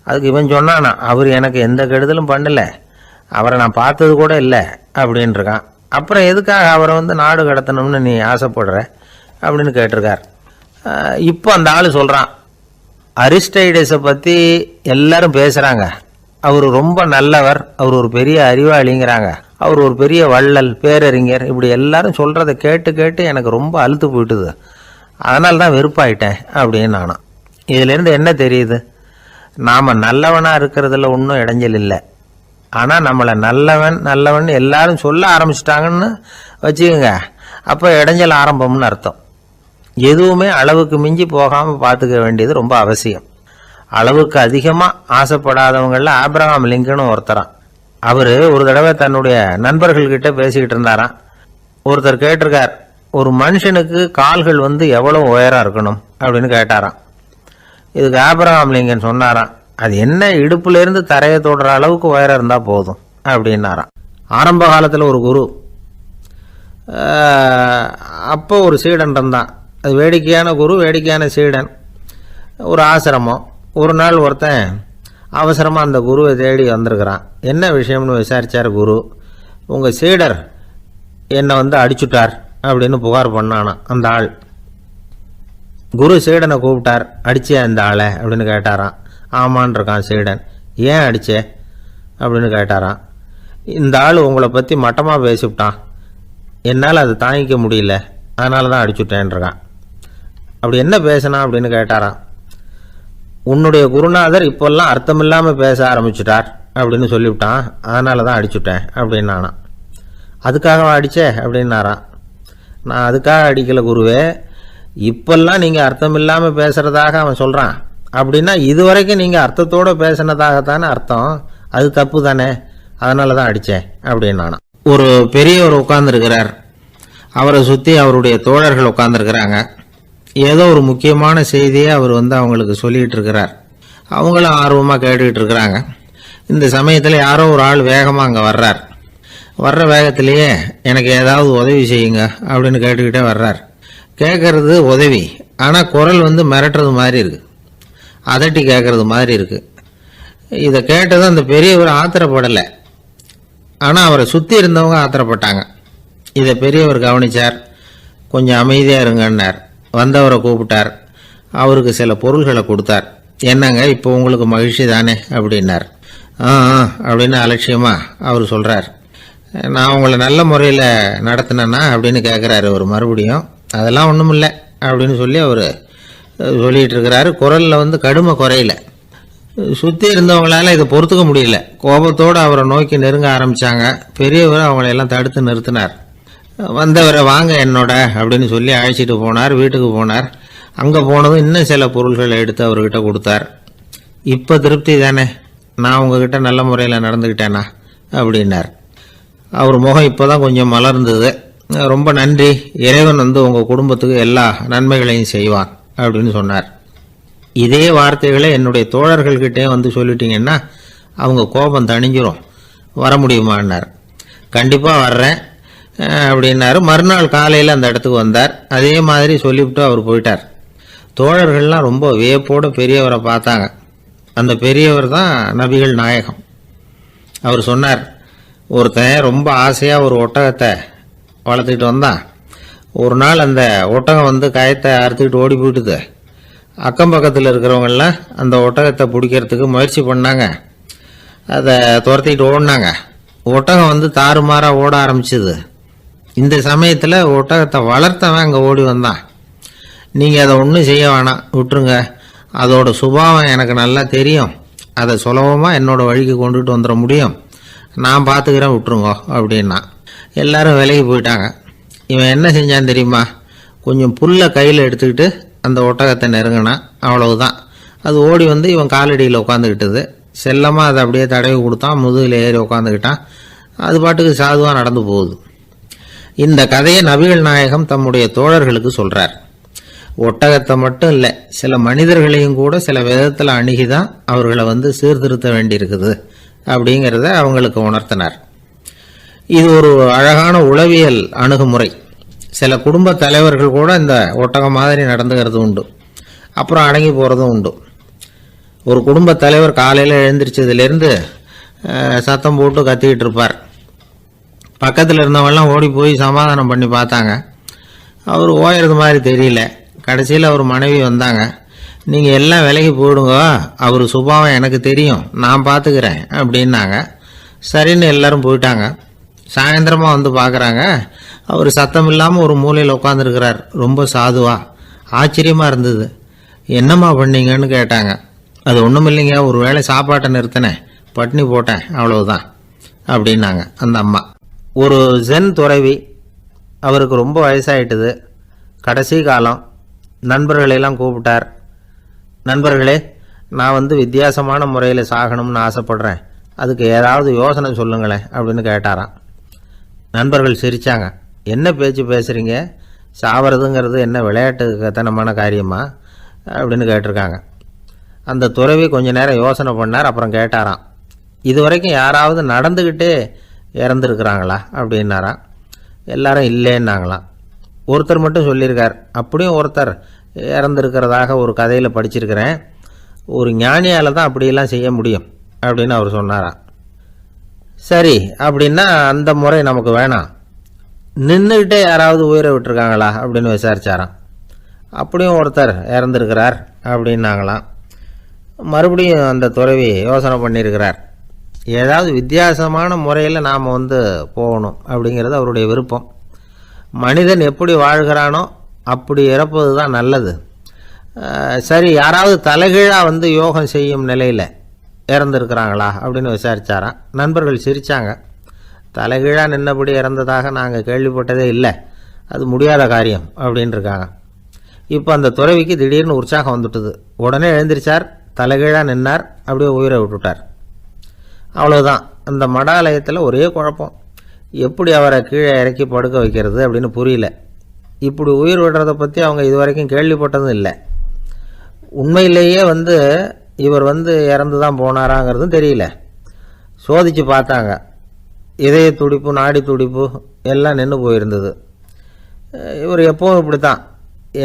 அதுக்கு இவன் சொன்னானா, அவர் எனக்கு எந்த கெடுதலும் பண்ணலை, அவரை நான் பார்த்தது கூட இல்லை அப்படின்ட்டுருக்கான். அப்புறம் எதுக்காக அவரை நாடு கடத்தணும்னு நீ ஆசைப்படுற அப்படின்னு கேட்டிருக்கார். இப்போ அந்த ஆள் சொல்கிறான், அரிஸ்டைடஸை பற்றி எல்லாரும் பேசுகிறாங்க, அவர் ரொம்ப நல்லவர், அவர் ஒரு பெரிய அறிவாளிங்கிறாங்க, அவர் ஒரு பெரிய வள்ளல், பேரறிஞர், இப்படி எல்லாரும் சொல்கிறத கேட்டு கேட்டு எனக்கு ரொம்ப அழுத்து போயிட்டுது, அதனால தான் வெறுப்பாயிட்டேன் அப்படின்னு நானும். இதிலேருந்து என்ன தெரியுது, நாம் நல்லவனாக இருக்கிறதுல ஒன்றும் இடைஞ்சல் இல்லை. ஆனால் நம்மளை நல்லவன் நல்லவன் எல்லாரும் சொல்ல ஆரம்பிச்சிட்டாங்கன்னு வச்சுக்கோங்க, அப்போ இடைஞ்சல் ஆரம்பம்னு அர்த்தம். எதுவுமே அளவுக்கு மிஞ்சி போகாமல் பார்த்துக்க வேண்டியது ரொம்ப அவசியம். அளவுக்கு அதிகமாக ஆசைப்படாதவங்களில் ஆப்ரஹாம் லிங்கனும் ஒருத்தரான். அவர் ஒரு தடவை தன்னுடைய நண்பர்கள்கிட்ட பேசிக்கிட்டு இருந்தாராம். ஒருத்தர் கேட்டிருக்கார், ஒரு மனுஷனுக்கு கால்கள் எவ்வளோ உயரம் இருக்கணும் அப்படின்னு கேட்டாராம். இதுக்கு ஆப்ரஹாம் லிங்கன் சொன்னாராம், அது என்ன, இடுப்புலேருந்து தரையை தொடுற அளவுக்கு உயரம் இருந்தால் போதும் அப்படின்னாராம். ஆரம்ப காலத்தில் ஒரு குரு, அப்போ ஒரு சீடன் இருந்தான். அது வேடிக்கையான குரு, வேடிக்கையான சீடன். ஒரு ஆசிரமம். ஒரு நாள் ஒருத்தன் அவசரமாக அந்த குருவை தேடி வந்திருக்கிறான். என்ன விஷயம்னு விசாரித்தார் குரு. உங்கள் சீடர் என்னை அடிச்சுட்டார் அப்படின்னு புகார் பண்ணானா அந்த ஆள். குரு சீடனை கூப்பிட்டார். அடிச்சே அந்த ஆளை அப்படின்னு கேட்டாராம். ஆமான் இருக்கான் சீடன். ஏன் அடிச்சே அப்படின்னு கேட்டாராம். இந்த ஆள் உங்களை பற்றி மட்டமாக பேசிவிட்டான், என்னால் அதை தாங்கிக்க முடியல, அதனால தான் அடிச்சுட்டேன்றான். அப்படி என்ன பேசினா அப்படின்னு கேட்டாராம். உன்னுடைய குருநாதர் இப்போல்லாம் அர்த்தமில்லாமல் பேச ஆரம்பிச்சுட்டார் அப்படின்னு சொல்லிவிட்டான், அதனால தான் அடிச்சுட்டேன் அப்படின்னானா. அதுக்காக அடித்தே அப்படின்னாராம். நான் அதுக்காக அடிக்கலை குருவே, இப்பெல்லாம் நீங்கள் அர்த்தமில்லாமல் பேசுகிறதாக அவன் சொல்கிறான் அப்படின்னா இதுவரைக்கும் நீங்கள் அர்த்தத்தோடு பேசினதாகத்தானே அர்த்தம், அது தப்பு தானே, அதனால தான் அடித்தேன் அப்படின்னானா. ஒரு பெரியவர் உட்கார்ந்துருக்கிறார், அவரை சுற்றி அவருடைய தோழர்கள் உட்கார்ந்துருக்கிறாங்க. ஏதோ ஒரு முக்கியமான செய்தியை அவர் அவங்களுக்கு சொல்லிகிட்டு இருக்கிறார். அவங்களும் ஆர்வமாக கேட்டுக்கிட்டு இருக்கிறாங்க. இந்த சமயத்தில் யாரோ ஒரு ஆள் வேகமாக அங்கே வர்றார். வர்ற வேகத்திலேயே எனக்கு ஏதாவது உதவி செய்யுங்க அப்படின்னு கேட்டுக்கிட்டே வர்றார். கேட்கறது உதவி, ஆனால் குரல் மிரட்டுறது மாதிரி இருக்குது, அதட்டி கேட்கறது மாதிரி இருக்குது. இதை கேட்டதும் அந்த பெரியவர் ஆத்திரப்படலை, ஆனால் அவரை சுற்றி இருந்தவங்க ஆத்திரப்பட்டாங்க. இதை பெரியவர் கவனித்தார். கொஞ்சம் அமைதியாக இருங்கன்னார். வந்தவரை கூப்பிட்டார், அவருக்கு சில பொருள்களை கொடுத்தார். என்னங்க இப்போ உங்களுக்கு மகிழ்ச்சி தானே அப்படின்னார். அப்படின்னு அலட்சியமாக அவர் சொல்கிறார். நான் உங்களை நல்ல முறையில் நடத்தினேன்னா அப்படின்னு கேட்குறாரு அவர் மறுபடியும். அதெல்லாம் ஒன்றும் இல்லை அப்படின்னு சொல்லி அவர் சொல்லிகிட்டு இருக்கிறாரு. குரலில் கடுமை குறையில. சுற்றி இருந்தவங்களால இதை பொறுத்துக்க முடியல. கோபத்தோடு அவரை நோக்கி நெருங்க ஆரம்பித்தாங்க. பெரியவர் அவங்களையெல்லாம் தடுத்து நிறுத்தினார். வந்தவரை வாங்க என்னோட அப்படின்னு சொல்லி அழைச்சிட்டு போனார். வீட்டுக்கு போனார். அங்கே போனதும் இன்னும் சில பொருள்களை எடுத்து அவர்கிட்ட கொடுத்தார். இப்போ திருப்தி தானே, நான் உங்ககிட்ட நல்ல முறையில் நடந்துக்கிட்டேனா அப்படின்னார். அவர் முகம் இப்போ தான் கொஞ்சம் மலர்ந்தது. ரொம்ப நன்றி, இறைவன் உங்கள் குடும்பத்துக்கு எல்லா நன்மைகளையும் செய்வான் அப்படின்னு சொன்னார். இதே வார்த்தைகளை என்னுடைய தோழர்கள்கிட்டே சொல்லிட்டீங்கன்னா அவங்க கோபம் தணிஞ்சிரும், வர முடியுமான்னார். கண்டிப்பாக வர்றேன் அப்படின்னாரு. மறுநாள் காலையில் அந்த இடத்துக்கு வந்தார். அதே மாதிரி சொல்லிவிட்டு அவர் போயிட்டார். தோழர்கள்லாம் ரொம்ப வியப்போடு பெரியவரை பார்த்தாங்க. அந்த பெரியவர் தான் நபிகள் நாயகம். அவர் சொன்னார், ஒருத்தன் ரொம்ப ஆசையாக ஒரு ஒட்டகத்தை வளர்த்துக்கிட்டு வந்தான். ஒரு நாள் அந்த ஒட்டகம் கயத்தை அறுத்துக்கிட்டு ஓடி போயிட்டுது. அக்கம் பக்கத்தில் இருக்கிறவங்கெல்லாம் அந்த ஒட்டகத்தை பிடிக்கிறதுக்கு முயற்சி பண்ணாங்க. அதை துரத்திக்கிட்டு ஓடினாங்க. ஒட்டகம் தாறுமாறாக ஓட ஆரம்பிச்சுது. இந்த சமயத்தில் ஒட்டகத்தை வளர்த்தவன் அங்கே ஓடி வந்தான். நீங்கள் அதை ஒன்றும் செய்ய வேணாம், விட்டுருங்க, அதோட சுபாவம் எனக்கு நல்லா தெரியும், அதை சுலபமாக என்னோடய வழிக்கு கொண்டுட்டு வந்துட முடியும், நான் பார்த்துக்கிறேன், விட்டுருங்கோ அப்படின்னா. எல்லாரும் விலகி போயிட்டாங்க. இவன் என்ன செஞ்சான் தெரியுமா? கொஞ்சம் புல்லை கையில் எடுத்துக்கிட்டு அந்த ஒட்டகத்தை நெருங்கினான். அவ்வளவுதான். அது ஓடி இவன் காலடியில் உட்காந்துக்கிட்டது. செல்லமாக அதை அப்படியே தடவி கொடுத்தான். முதுகில் ஏறி உட்காந்துக்கிட்டான். அது பாட்டுக்கு சாதுவாக நடந்து போகுது. இந்த கதையை நபிகள் நாயகம் தம்முடைய தோழர்களுக்கு சொல்கிறார். ஒட்டகத்தை மட்டும் இல்லை, சில மனிதர்களையும் கூட சில விதத்தில் அணுகி தான் அவர்களை சீர்திருத்த வேண்டியிருக்குது அப்படிங்கிறத அவங்களுக்கு உணர்த்தினார். இது ஒரு அழகான உளவியல் அணுகுமுறை. சில குடும்ப தலைவர்கள் கூட இந்த ஒட்டகம் மாதிரி நடந்துக்கிறது உண்டு, அப்புறம் அடங்கி போகிறதும் உண்டு. ஒரு குடும்ப தலைவர் காலையில் எழுந்திரிச்சதுலேருந்து சத்தம் போட்டு கத்திக்கிட்டு இருப்பார். பக்கத்தில் இருந்தவங்கலாம் ஓடி போய் சமாதானம் பண்ணி பார்த்தாங்க. அவர் ஓயறது மாதிரி தெரியல. கடைசியில் அவர் மனைவி வந்தாங்க. நீங்கள் எல்லாம் விலகி போயிடுங்க, அவர் சுபாவம் எனக்கு தெரியும், நான் பார்த்துக்கிறேன் அப்படின்னாங்க. சரின்னு எல்லாரும் போயிட்டாங்க. சாயந்தரமாக பார்க்குறாங்க, அவர் சத்தம் இல்லாமல் ஒரு மூலையில் உட்காந்துருக்கிறார். ரொம்ப சாதுவா. ஆச்சரியமாக இருந்தது. என்னம்மா பண்ணீங்கன்னு கேட்டாங்க. அது ஒன்றும் இல்லைங்க, ஒரு வேளை சாப்பாட்டை நிறுத்தினேன், பட்னி போட்டேன், அவ்வளவுதான் அப்படின்னாங்க அந்த அம்மா. ஒரு ஜென் துறவி, அவருக்கு ரொம்ப வயசாயிட்டுது, கடைசி காலம். நண்பர்களெல்லாம் கூப்பிட்டார். நண்பர்களே, நான் வித்தியாசமான முறையில் சாகணும்னு ஆசைப்படுறேன், அதுக்கு ஏதாவது யோசனை சொல்லுங்களேன் அப்படின்னு கேட்டாராம். நண்பர்கள் சிரித்தாங்க. என்ன பேச்சு பேசுகிறீங்க, சாவறதுங்கிறது என்ன விளையாட்டுத்தனமான காரியமா அப்படின்னு கேட்டிருக்காங்க. அந்த துறவி கொஞ்ச நேரம் யோசனை பண்ணார். அப்புறம் கேட்டாராம், இது வரைக்கும் யாராவது நடந்துக்கிட்டே இறந்துருக்குறாங்களா அப்படின்னாராம். எல்லாரும் இல்லைன்னாங்களாம். ஒருத்தர் மட்டும் சொல்லியிருக்கார், அப்படியும் ஒருத்தர் இறந்துருக்கிறதாக ஒரு கதையில் படிச்சிருக்கிறேன், ஒரு ஞானியால் தான் அப்படியெல்லாம் செய்ய முடியும் அப்படின்னு அவர் சொன்னாராம். சரி, அப்படின்னா அந்த முறை நமக்கு வேணாம், நின்றுக்கிட்டே யாராவது உயிரை விட்டுருக்காங்களா அப்படின்னு விசாரிச்சாராம். அப்படியும் ஒருத்தர் இறந்துருக்கிறார் அப்படின்னாங்களாம். மறுபடியும் அந்த துறவி யோசனை பண்ணியிருக்கிறார். ஏதாவது வித்தியாசமான முறையில் நாம் போகணும் அப்படிங்கிறது அவருடைய விருப்பம். மனிதன் எப்படி வாழ்கிறானோ அப்படி இறப்பது தான் நல்லது. சரி, யாராவது தலைகீழாக யோகம் செய்யும் நிலையில் இறந்துருக்கிறாங்களா அப்படின்னு விசாரித்தாராம். நண்பர்கள் சிரித்தாங்க. தலைகீழாக நின்னபடி இறந்ததாக நாங்கள் கேள்விப்பட்டதே இல்லை, அது முடியாத காரியம் அப்படின்னு இருக்காங்க. இப்போ அந்த துறவிக்கு திடீர்னு உற்சாகம் வந்துட்டுது. உடனே எழுந்திரிச்சார், தலைகீழாக நின்னார், அப்படியே உயிரை விட்டுட்டார். அவ்வளோதான். அந்த மடாலயத்தில் ஒரே குழப்பம். எப்படி அவரை கீழே இறக்கி படுக்க வைக்கிறது அப்படின்னு புரியல. இப்படி உயிர் விடுறதை பற்றி அவங்க இதுவரைக்கும் கேள்விப்பட்டதும் இல்லை. உண்மையிலேயே இவர் இறந்து தான் போனாராங்கிறதும் தெரியல. சோதித்து பார்த்தாங்க. இதய துடிப்பு, நாடி துடிப்பு எல்லாம் நின்று போயிருந்தது. இவர் எப்பவும் இப்படி தான்,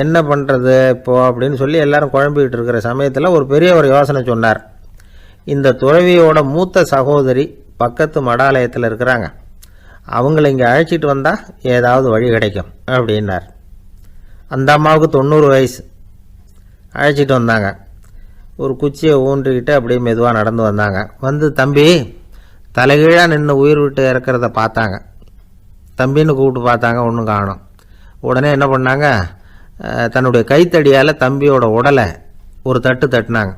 என்ன பண்ணுறது இப்போது அப்படின்னு சொல்லி எல்லாரும் குழம்பிக்கிட்டு இருக்கிற சமயத்தில் ஒரு பெரியவர் யோசனை சொன்னார். இந்த துறவியோட மூத்த சகோதரி பக்கத்து மடாலயத்தில் இருக்கிறாங்க, அவங்கள இங்கே அழைச்சிட்டு வந்தால் ஏதாவது வழி கிடைக்கும் அப்படின்னார். அந்த அம்மாவுக்கு 90 வயசு. அழைச்சிட்டு வந்தாங்க. ஒரு குச்சியை ஊன்றிக்கிட்டு அப்படியே மெதுவாக நடந்து வந்தாங்க. தம்பி, தலைகீழாக நின்று உயிர் விட்டு இறக்கிறத பார்த்தாங்க. தம்பின்னு கூப்பிட்டு பார்த்தாங்க, ஒன்றும் காணோம். உடனே என்ன பண்ணாங்க, தன்னுடைய கைத்தடியால் தம்பியோட உடலை ஒரு தட்டு தட்டினாங்க.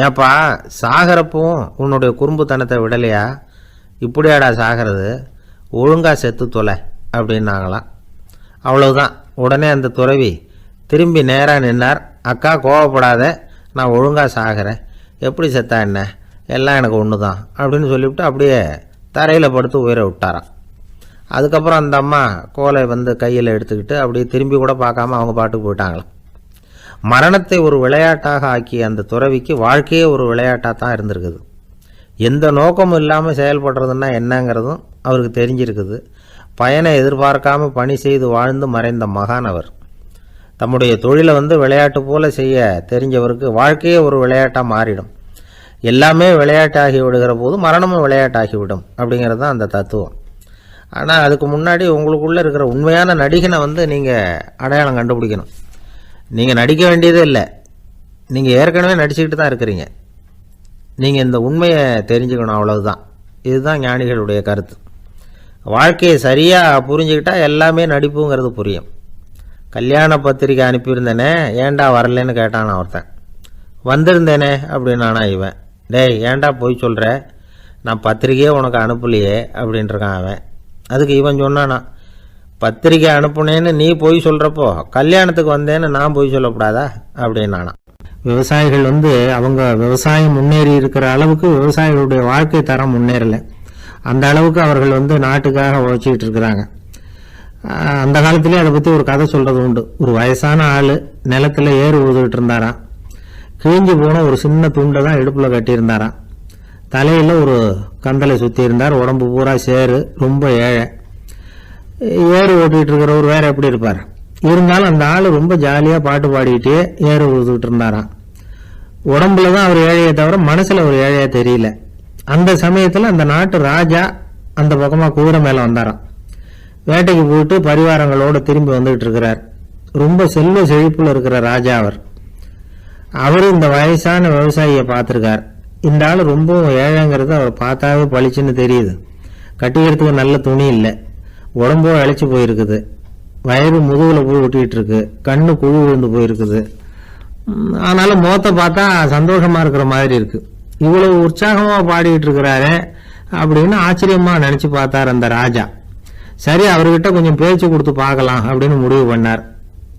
ஏப்பா, சாகிறப்பவும் உன்னுடைய குறும்புத்தனத்தை விடலையா? இப்படியாடா சாகிறது, ஒழுங்காக செத்து தொலை அப்படின்னாங்களாம். அவ்வளவுதான். உடனே அந்த துறவி திரும்பி நேராக நின்னார். அக்கா, கோவப்படாத, நான் ஒழுங்காக சாகிறேன், எப்படி செத்தா என்ன, எல்லாம் எனக்கு ஒன்று தான் அப்படின்னு சொல்லிவிட்டு அப்படியே தரையில் படுத்து உயிரை விட்டாராம். அதுக்கப்புறம் அந்த அம்மா கோலை கையில் எடுத்துக்கிட்டு அப்படியே திரும்பி கூட பார்க்காம அவங்க பாட்டுக்கு போயிட்டாங்களாம். மரணத்தை ஒரு விளையாட்டாக ஆக்கிய அந்த துறவிக்கு வாழ்க்கையே ஒரு விளையாட்டாக தான் இருந்திருக்குது. எந்த நோக்கமும் இல்லாமல் செயல்படுறதுன்னா என்னங்கிறதும் அவருக்கு தெரிஞ்சிருக்குது. பயனை எதிர்பார்க்காம பணி செய்து வாழ்ந்து மறைந்த மகான் அவர். தம்முடைய தொழிலை விளையாட்டு போல செய்ய தெரிஞ்சவருக்கு வாழ்க்கையே ஒரு விளையாட்டாக மாறிடும். எல்லாமே விளையாட்டாகி விடுகிற போது மரணமும் விளையாட்டாகிவிடும் அப்படிங்கிறது தான் அந்த தத்துவம். ஆனால் அதுக்கு முன்னாடி உங்களுக்குள்ளே இருக்கிற உண்மையான நடிகனை நீங்கள் அடையாளம் கண்டுபிடிக்கணும். நீங்கள் நடிக்க வேண்டியதே இல்லை, நீங்கள் ஏற்கனவே நடிச்சுக்கிட்டு தான் இருக்கிறீங்க. நீங்கள் இந்த உண்மையை தெரிஞ்சுக்கணும், அவ்வளவுதான். இதுதான் ஞானிகளுடைய கருத்து. வாழ்க்கையை சரியாக புரிஞ்சுக்கிட்டால் எல்லாமே நடிப்புங்கிறது புரியும். கல்யாண பத்திரிக்கை அனுப்பியிருந்தேனே, ஏன்டா வரலன்னு கேட்டான் ஒருத்தன். வந்திருந்தேனே அப்படின்னானா இவன். டேய், ஏன்டா போய் சொல்கிற, நான் பத்திரிக்கையே உனக்கு அனுப்பலையே அப்படின்ட்டுருக்கான் அவன். அதுக்கு இவன் சொன்னானா, பத்திரிக்கை அனுப்புனேன்னு நீ போய் சொல்கிறப்போ கல்யாணத்துக்கு வந்தேன்னு நான் போய் சொல்லக்கூடாதா அப்படின்னானா. விவசாயிகள் அவங்க விவசாயம் முன்னேறி இருக்கிற அளவுக்கு விவசாயிகளுடைய வாழ்க்கை தரம் முன்னேறலை. அந்த அளவுக்கு அவர்கள் நாட்டுக்காக உழைச்சிக்கிட்டு இருக்கிறாங்க. அந்த காலத்திலே அதை பற்றி ஒரு கதை சொல்கிறது உண்டு. ஒரு வயசான ஆள் நிலத்தில் ஏறு உழுதுகிட்டு இருந்தாராம். கிழிஞ்சு போன ஒரு சின்ன துண்டை தான் இடுப்பில் கட்டியிருந்தாராம். தலையில் ஒரு கந்தலை சுற்றி இருந்தார். உடம்பு பூரா சேரு, ரொம்ப ஏழை. ஏறு ஓட்டிகிட்டு இருக்கிறவர் வேறு எப்படி இருப்பார்? இருந்தாலும் அந்த ஆள் ரொம்ப ஜாலியாக பாட்டு பாடிக்கிட்டே ஏறு உழுதுகிட்டு இருந்தாராம். உடம்புல தான் அவர் ஏழையை தவிர மனசில் ஒரு ஏழையாக தெரியல. அந்த சமயத்தில் அந்த நாட்டு ராஜா அந்த பக்கமாக குதிரை மேலே வந்தாராம். வேட்டைக்கு போயிட்டு பரிவாரங்களோடு திரும்பி வந்துகிட்டு இருக்கிறார். ரொம்ப செல்வ செழிப்பில் இருக்கிற ராஜா அவர் இந்த வயசான விவசாயியை பார்த்துருக்கார். இந்த ஆள் ரொம்ப ஏழைங்கிறது அவர் பார்த்தாவே பளிச்சுன்னு தெரியுது. கட்டிக்கிறதுக்கு நல்ல துணி இல்லை, உடம்போ இழைச்சி போயிருக்குது, வயது முதுகில் போய் ஒட்டிகிட்டு இருக்கு, கண்ணு குழு விழுந்து போயிருக்குது. ஆனாலும் முகத்தை பார்த்தா சந்தோஷமா இருக்கிற மாதிரி இருக்கு. இவ்வளவு உற்சாகமா பாடிக்கிட்டு இருக்கிறாரு அப்படின்னு ஆச்சரியமா நினைச்சு பார்த்தார் அந்த ராஜா. சரி, அவர்கிட்ட கொஞ்சம் பேச்சு கொடுத்து பார்க்கலாம் அப்படின்னு முடிவு பண்ணார்.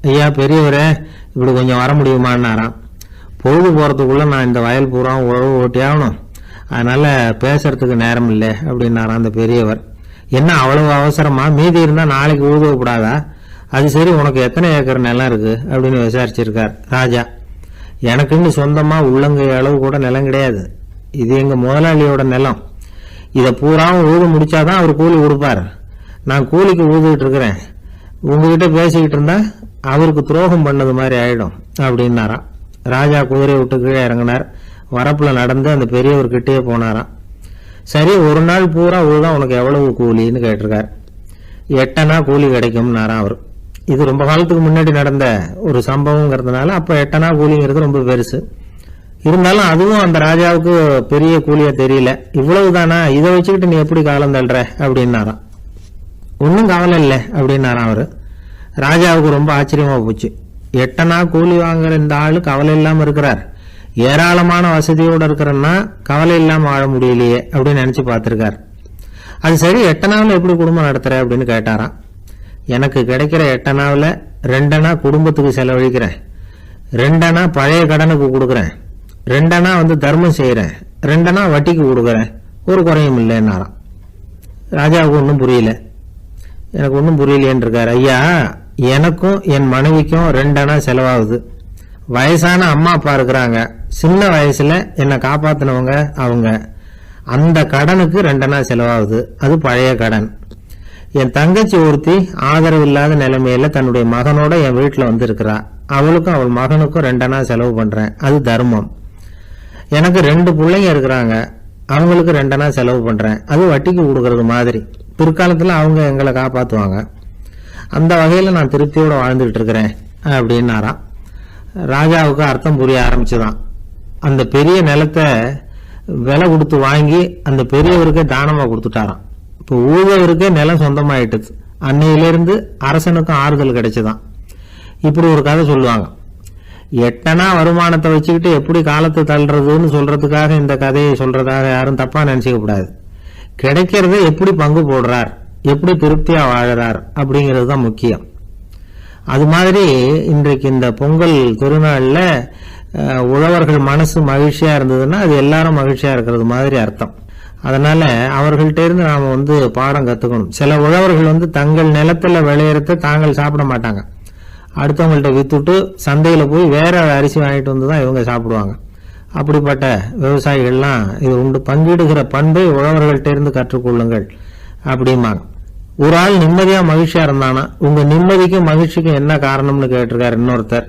ஐயா பெரியவரே, இப்படி கொஞ்சம் வர முடியுமான்னாராம். பொழுது போகிறதுக்குள்ள நான் இந்த வயல் பூரா உழவு ஓட்டி ஆகணும், அதனால பேசுறதுக்கு நேரம் இல்லை அப்படின்னாராம் அந்த பெரியவர். என்ன அவ்வளவு அவசரமா? மீதி இருந்தால் நாளைக்கு உழுதக்கூடாதா? அது சரி, உனக்கு எத்தனை ஏக்கர் நிலம் இருக்கு அப்படின்னு விசாரிச்சிருக்கார் ராஜா. எனக்குன்னு சொந்தமாக உள்ளங்கை அளவு கூட நிலம் கிடையாது, இது எங்கள் முதலாளியோட நிலம். இதை பூராவும் உழுது முடிச்சாதான் அவர் கூலி கொடுப்பார். நான் கூலிக்கு உழுதுகிட்டு இருக்கிறேன், உங்ககிட்ட பேசிக்கிட்டு இருந்தா அவருக்கு துரோகம் பண்ணது மாதிரி ஆயிடும் அப்படின்னாராம். ராஜா குதிரையை விட்டு கீழே இறங்கினார். வரப்புல நடந்து அந்த பெரியவர்கிட்டயே போனாராம். சரி, ஒரு நாள் பூரா உழுதா உனக்கு எவ்வளவு கூலின்னு கேட்டிருக்கார். 8 அணா கூலி கிடைக்கும்னாராம் அவர். இது ரொம்ப காலத்துக்கு முன்னாடி நடந்த ஒரு சம்பவங்கிறதுனால அப்போ 8 அணா கூலிங்கிறது ரொம்ப பெருசு. இருந்தாலும் அதுவும் அந்த ராஜாவுக்கு பெரிய கூலியா தெரியல. இவ்வளவு தானா, இதை வச்சுக்கிட்டு நீ எப்படி காலம் தள்ளுற அப்படின்னாராம். ஒன்றும் கவலை இல்லை அப்படின்னாராம் அவரு. ராஜாவுக்கு ரொம்ப ஆச்சரியமா போச்சு. 8 அணா கூலி வாங்குற இந்த ஆளு கவலை இல்லாம இருக்கிறார், ஏராளமான வசதியோட இருக்கிறன்னா கவலை இல்லாம வாழ முடியலையே அப்படின்னு நினைச்சு பார்த்திருக்கார். அது சரி, 8 அணாவில் எப்படி குடும்பம் நடத்துற அப்படின்னு கேட்டாராம். எனக்கு கிடைக்கிற 8 அணாவில் 2 அணா குடும்பத்துக்கு செலவழிக்கிறேன், 2 அணா பழைய கடனுக்கு கொடுக்குறேன், 2 அணா தர்மம் செய்யறேன், 2 அணா வட்டிக்கு கொடுக்குறேன், ஒரு குறையும் இல்லைன்னாராம். ராஜாவுக்கு ஒன்றும் புரியல. எனக்கு ஒன்றும் புரியலேன்னு இருக்காரு. ஐயா, எனக்கும் என் மனைவிக்கும் 2 அணா செலவாகுது. வயசான அம்மா அப்பா இருக்கிறாங்க, சின்ன வயசுல என்னை காப்பாத்தினவங்க அவங்க. அந்த கடனுக்கு 2 அணா செலவாகுது, அது பழைய கடன். என் தங்கச்சி ஒருத்தி ஆதரவு இல்லாத நிலைமையில தன்னுடைய மகனோட என் வீட்டுல இருக்கிறா, அவளுக்கும் அவள் மகனுக்கும் 2 அணா செலவு பண்றேன், அது தர்மம். எனக்கு 2 பிள்ளைங்க இருக்கிறாங்க, அவங்களுக்கு 2 அணா செலவு பண்றேன், அது வட்டிக்கு கொடுக்கறது மாதிரி. பிற்காலத்துல அவங்க எங்களை காப்பாத்துவாங்க. அந்த வகையில நான் திருப்தியோட வாழ்ந்துகிட்டு இருக்கிறேன் அப்படின்னாராம். ராஜாவுக்கு அர்த்தம் புரிய ஆரம்பிச்சுதான். அந்த பெரிய நிலத்தை விலை கொடுத்து வாங்கி அந்த பெரியவருக்கே தானமா கொடுத்துட்டாராம். இப்போ ஊழவருக்கே நிலம் சொந்தமாயிட்டுது. அன்னையிலிருந்து அரசனுக்கும் ஆறுதல் கிடைச்சுதான். இப்படி ஒரு கதை சொல்லுவாங்க. 8 அணா வருமானத்தை வச்சுக்கிட்டு எப்படி காலத்தை தள்ளுறதுன்னு சொல்றதுக்காக இந்த கதையை சொல்றதாக யாரும் தப்பா நினைச்சுக்க கூடாது. கிடைக்கிறத எப்படி பங்கு போடுறார், எப்படி திருப்தியா வாழறார் அப்படிங்கிறது தான் முக்கியம். அது மாதிரி இன்றைக்கு இந்த பொங்கல் திருநாள்ல உழவர்கள் மனசு மகிழ்ச்சியா இருந்ததுன்னா அது எல்லாரும் மகிழ்ச்சியா இருக்கிறது மாதிரி அர்த்தம். அதனால அவர்கள்ட்ட இருந்து நாம பாடம் கத்துக்கணும். சில உழவர்கள் தங்கள் நிலத்துல விளையறத தாங்கள் சாப்பிட மாட்டாங்க, அடுத்தவங்கள்ட்ட வித்துட்டு சந்தையில போய் வேற அரிசி வாங்கிட்டு வந்துதான் இவங்க சாப்பிடுவாங்க. அப்படிப்பட்ட விவசாயிகள்லாம் இது உண்டு. பங்கிடுகிற பண்பை உழவர்கள்ட்ட இருந்து கற்றுக்கொள்ளுங்கள் அப்படிம்பாங்க. ஒரு ஆள் நிம்மதியா மகிழ்ச்சியா இருந்தானா, உங்க நிம்மதிக்கும் மகிழ்ச்சிக்கும் என்ன காரணம்னு கேட்டிருக்காரு இன்னொருத்தர்.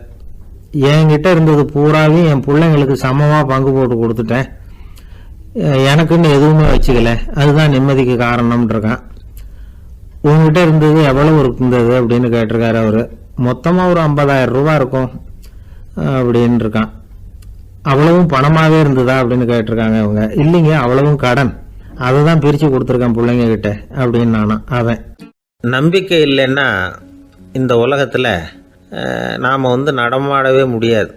என்கிட்ட இருந்தது பூராவையும் என் பிள்ளைங்களுக்கு சமமா பங்கு போட்டு கொடுத்துட்டேன், எனக்குன்னு எதுவுமே வச்சுக்கல, அதுதான் நிம்மதிக்கு காரணம்னு இருக்கான். உங்ககிட்ட இருந்தது எவ்வளவு இருந்தது அப்படின்னு கேட்டிருக்காரு அவரு. மொத்தமா ஒரு 50,000 ரூபாய் இருக்கும் அப்படின்னு இருக்கான். அவ்வளவும் பணமாவே இருந்ததா அப்படின்னு கேட்டிருக்காங்க அவங்க. இல்லைங்க, அவ்வளவும் கடன், அதுதான் பிரிச்சு கொடுத்துருக்கேன் பிள்ளைங்க கிட்ட அப்படின்னு நானும். அவன் நம்பிக்கை இல்லைன்னா இந்த உலகத்துல நாம நடமாடவே முடியாது.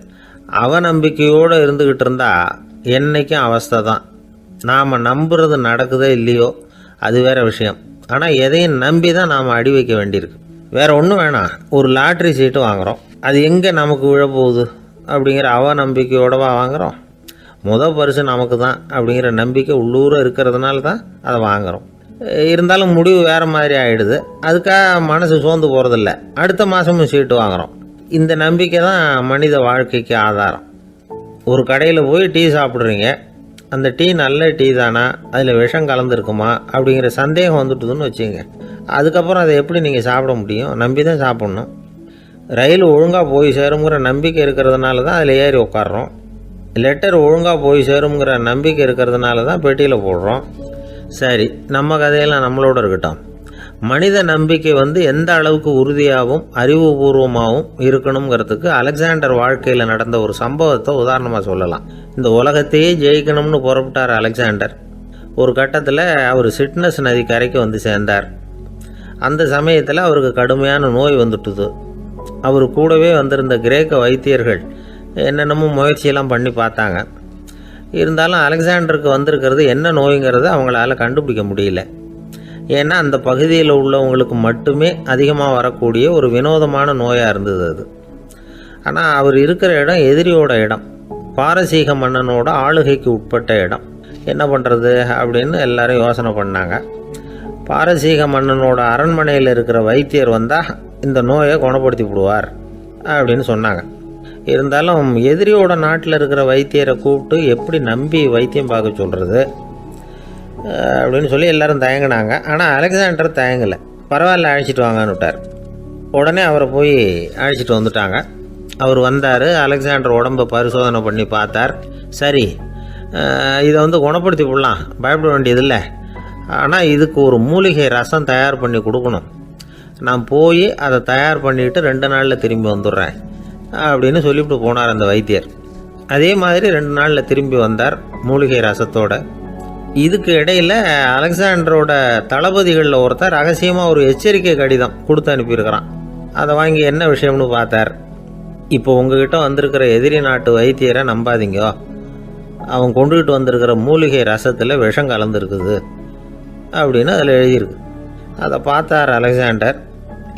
அவநம்பிக்கையோடு இருந்துகிட்டு இருந்தா என்னைக்கும் அவஸ்தை தான். நாம் நம்புறது நடக்குதோ இல்லையோ அது வேற விஷயம். ஆனால் எதையும் நம்பி தான் நாம் அடி வைக்க வேண்டியிருக்கு. வேற ஒன்றும் வேணாம், ஒரு லாட்ரி சீட்டு வாங்குகிறோம், அது எங்கே நமக்கு விழப்போகுது அப்படிங்கிற அவநம்பிக்கையோடவா வாங்குகிறோம். பரிசு நமக்கு தான் அப்படிங்கிற நம்பிக்கை உள்ளூர இருக்கிறதுனால தான் அதை வாங்குகிறோம். இருந்தாலும் முடிவு வேறு மாதிரி ஆகிடுது, அதுக்காக மனசு சோர்ந்து போகிறதில்ல, அடுத்த மாதமும் சீட்டு வாங்குகிறோம். இந்த நம்பிக்கை தான் மனித வாழ்க்கைக்கு ஆதாரம். ஒரு கடையில் போய் டீ சாப்பிட்றீங்க, அந்த டீ நல்ல டீ தானா, அதில் விஷம் கலந்துருக்குமா அப்படிங்கிற சந்தேகம் வந்துட்டுதுன்னு வச்சுங்க. அதுக்கப்புறம் அதை எப்படி நீங்கள் சாப்பிட முடியும்? நம்பி தான் சாப்பிட்ணும். ரயில் ஒழுங்காக போய் சேருங்கிற நம்பிக்கை இருக்கிறதுனால தான் அதில் ஏறி உட்காடுறோம். லெட்டர் ஒழுங்காக போய் சேருங்கிற நம்பிக்கை இருக்கிறதுனால தான் பெட்டியில் போடுறோம். சரி, நம்ம கதையெல்லாம் நம்மளோட இருக்கட்டும். மனித நம்பிக்கை எந்த அளவுக்கு உறுதியாகவும் அறிவுபூர்வமாகவும் இருக்கணுங்கிறதுக்கு அலெக்சாண்டர் வாழ்க்கையில் நடந்த ஒரு சம்பவத்தை உதாரணமாக சொல்லலாம். இந்த உலகத்தையே ஜெயிக்கணும்னு புறப்பட்டார் அலெக்சாண்டர். ஒரு கட்டத்தில் அவர் சிட்னஸ் நதி கரைக்கு சேர்ந்தார். அந்த சமயத்தில் அவருக்கு கடுமையான நோய் வந்துட்டுது. அவர் கூடவே வந்திருந்த கிரேக்க வைத்தியர்கள் என்னென்னமோ முயற்சியெல்லாம் பண்ணி பார்த்தாங்க. இருந்தாலும் அலெக்சாண்டருக்கு வந்திருக்கிறது என்ன நோய்ங்கிறத அவங்களால கண்டுபிடிக்க முடியல. ஏன்னா அந்த பகுதியில் உள்ளவங்களுக்கு மட்டுமே அதிகமாக வரக்கூடிய ஒரு வினோதமான நோயாக இருந்தது அது. ஆனால் அவர் இருக்கிற இடம் எதிரியோட இடம், பாரசீக மன்னனோட ஆளுகைக்கு உட்பட்ட இடம். என்ன பண்ணுறது அப்படின்னு எல்லாரும் யோசனை பண்ணாங்க. பாரசீக மன்னனோட அரண்மனையில் இருக்கிற வைத்தியர் வந்தால் இந்த நோயை குணப்படுத்தி விடுவார் அப்படின்னு சொன்னாங்க. இருந்தாலும் எதிரியோட நாட்டில் இருக்கிற வைத்தியரை கூப்பிட்டு எப்படி நம்பி வைத்தியம் பார்க்க சொல்கிறது அப்படின்னு சொல்லி எல்லாரும் தயங்கினாங்க. ஆனால் அலெக்சாண்டர் தயங்கலை. பரவாயில்ல, அழைச்சிட்டு வாங்கன்னு விட்டார். உடனே அவரை போய் அழைச்சிட்டு வந்துட்டாங்க. அவர் வந்தார். அலெக்சாண்டர் உடம்பை பரிசோதனை பண்ணி பார்த்தார். சரி, இதை குணப்படுத்தி விடலாம், பயப்பட வேண்டியதில்லை. ஆனால் இதுக்கு ஒரு மூலிகை ரசம் தயார் பண்ணி கொடுக்கணும். நான் போய் அதை தயார் பண்ணிவிட்டு 2 நாளில் திரும்பி வந்துடுறேன் அப்படின்னு சொல்லிவிட்டு போனார் அந்த வைத்தியர். அதே மாதிரி 2 நாளில் திரும்பி வந்தார் மூலிகை ரசத்தோட. இதுக்கு இடையில் அலெக்சாண்டரோட தளபதிகளில் ஒருத்தர் ரகசியமாக ஒரு எச்சரிக்கை கடிதம் கொடுத்து அனுப்பியிருக்கிறான். அதை வாங்கி என்ன விஷயம்னு பார்த்தார். இப்போ உங்ககிட்ட வந்திருக்கிற எதிரி நாட்டு வைத்தியரை நம்பாதீங்க, அவன் கொண்டுகிட்டு வந்திருக்கிற மூலிகை ரசத்தில் விஷம் கலந்துருக்குது அப்படின்னு அதில் எழுதியிருக்கு. அதை பார்த்தார் அலெக்சாண்டர்.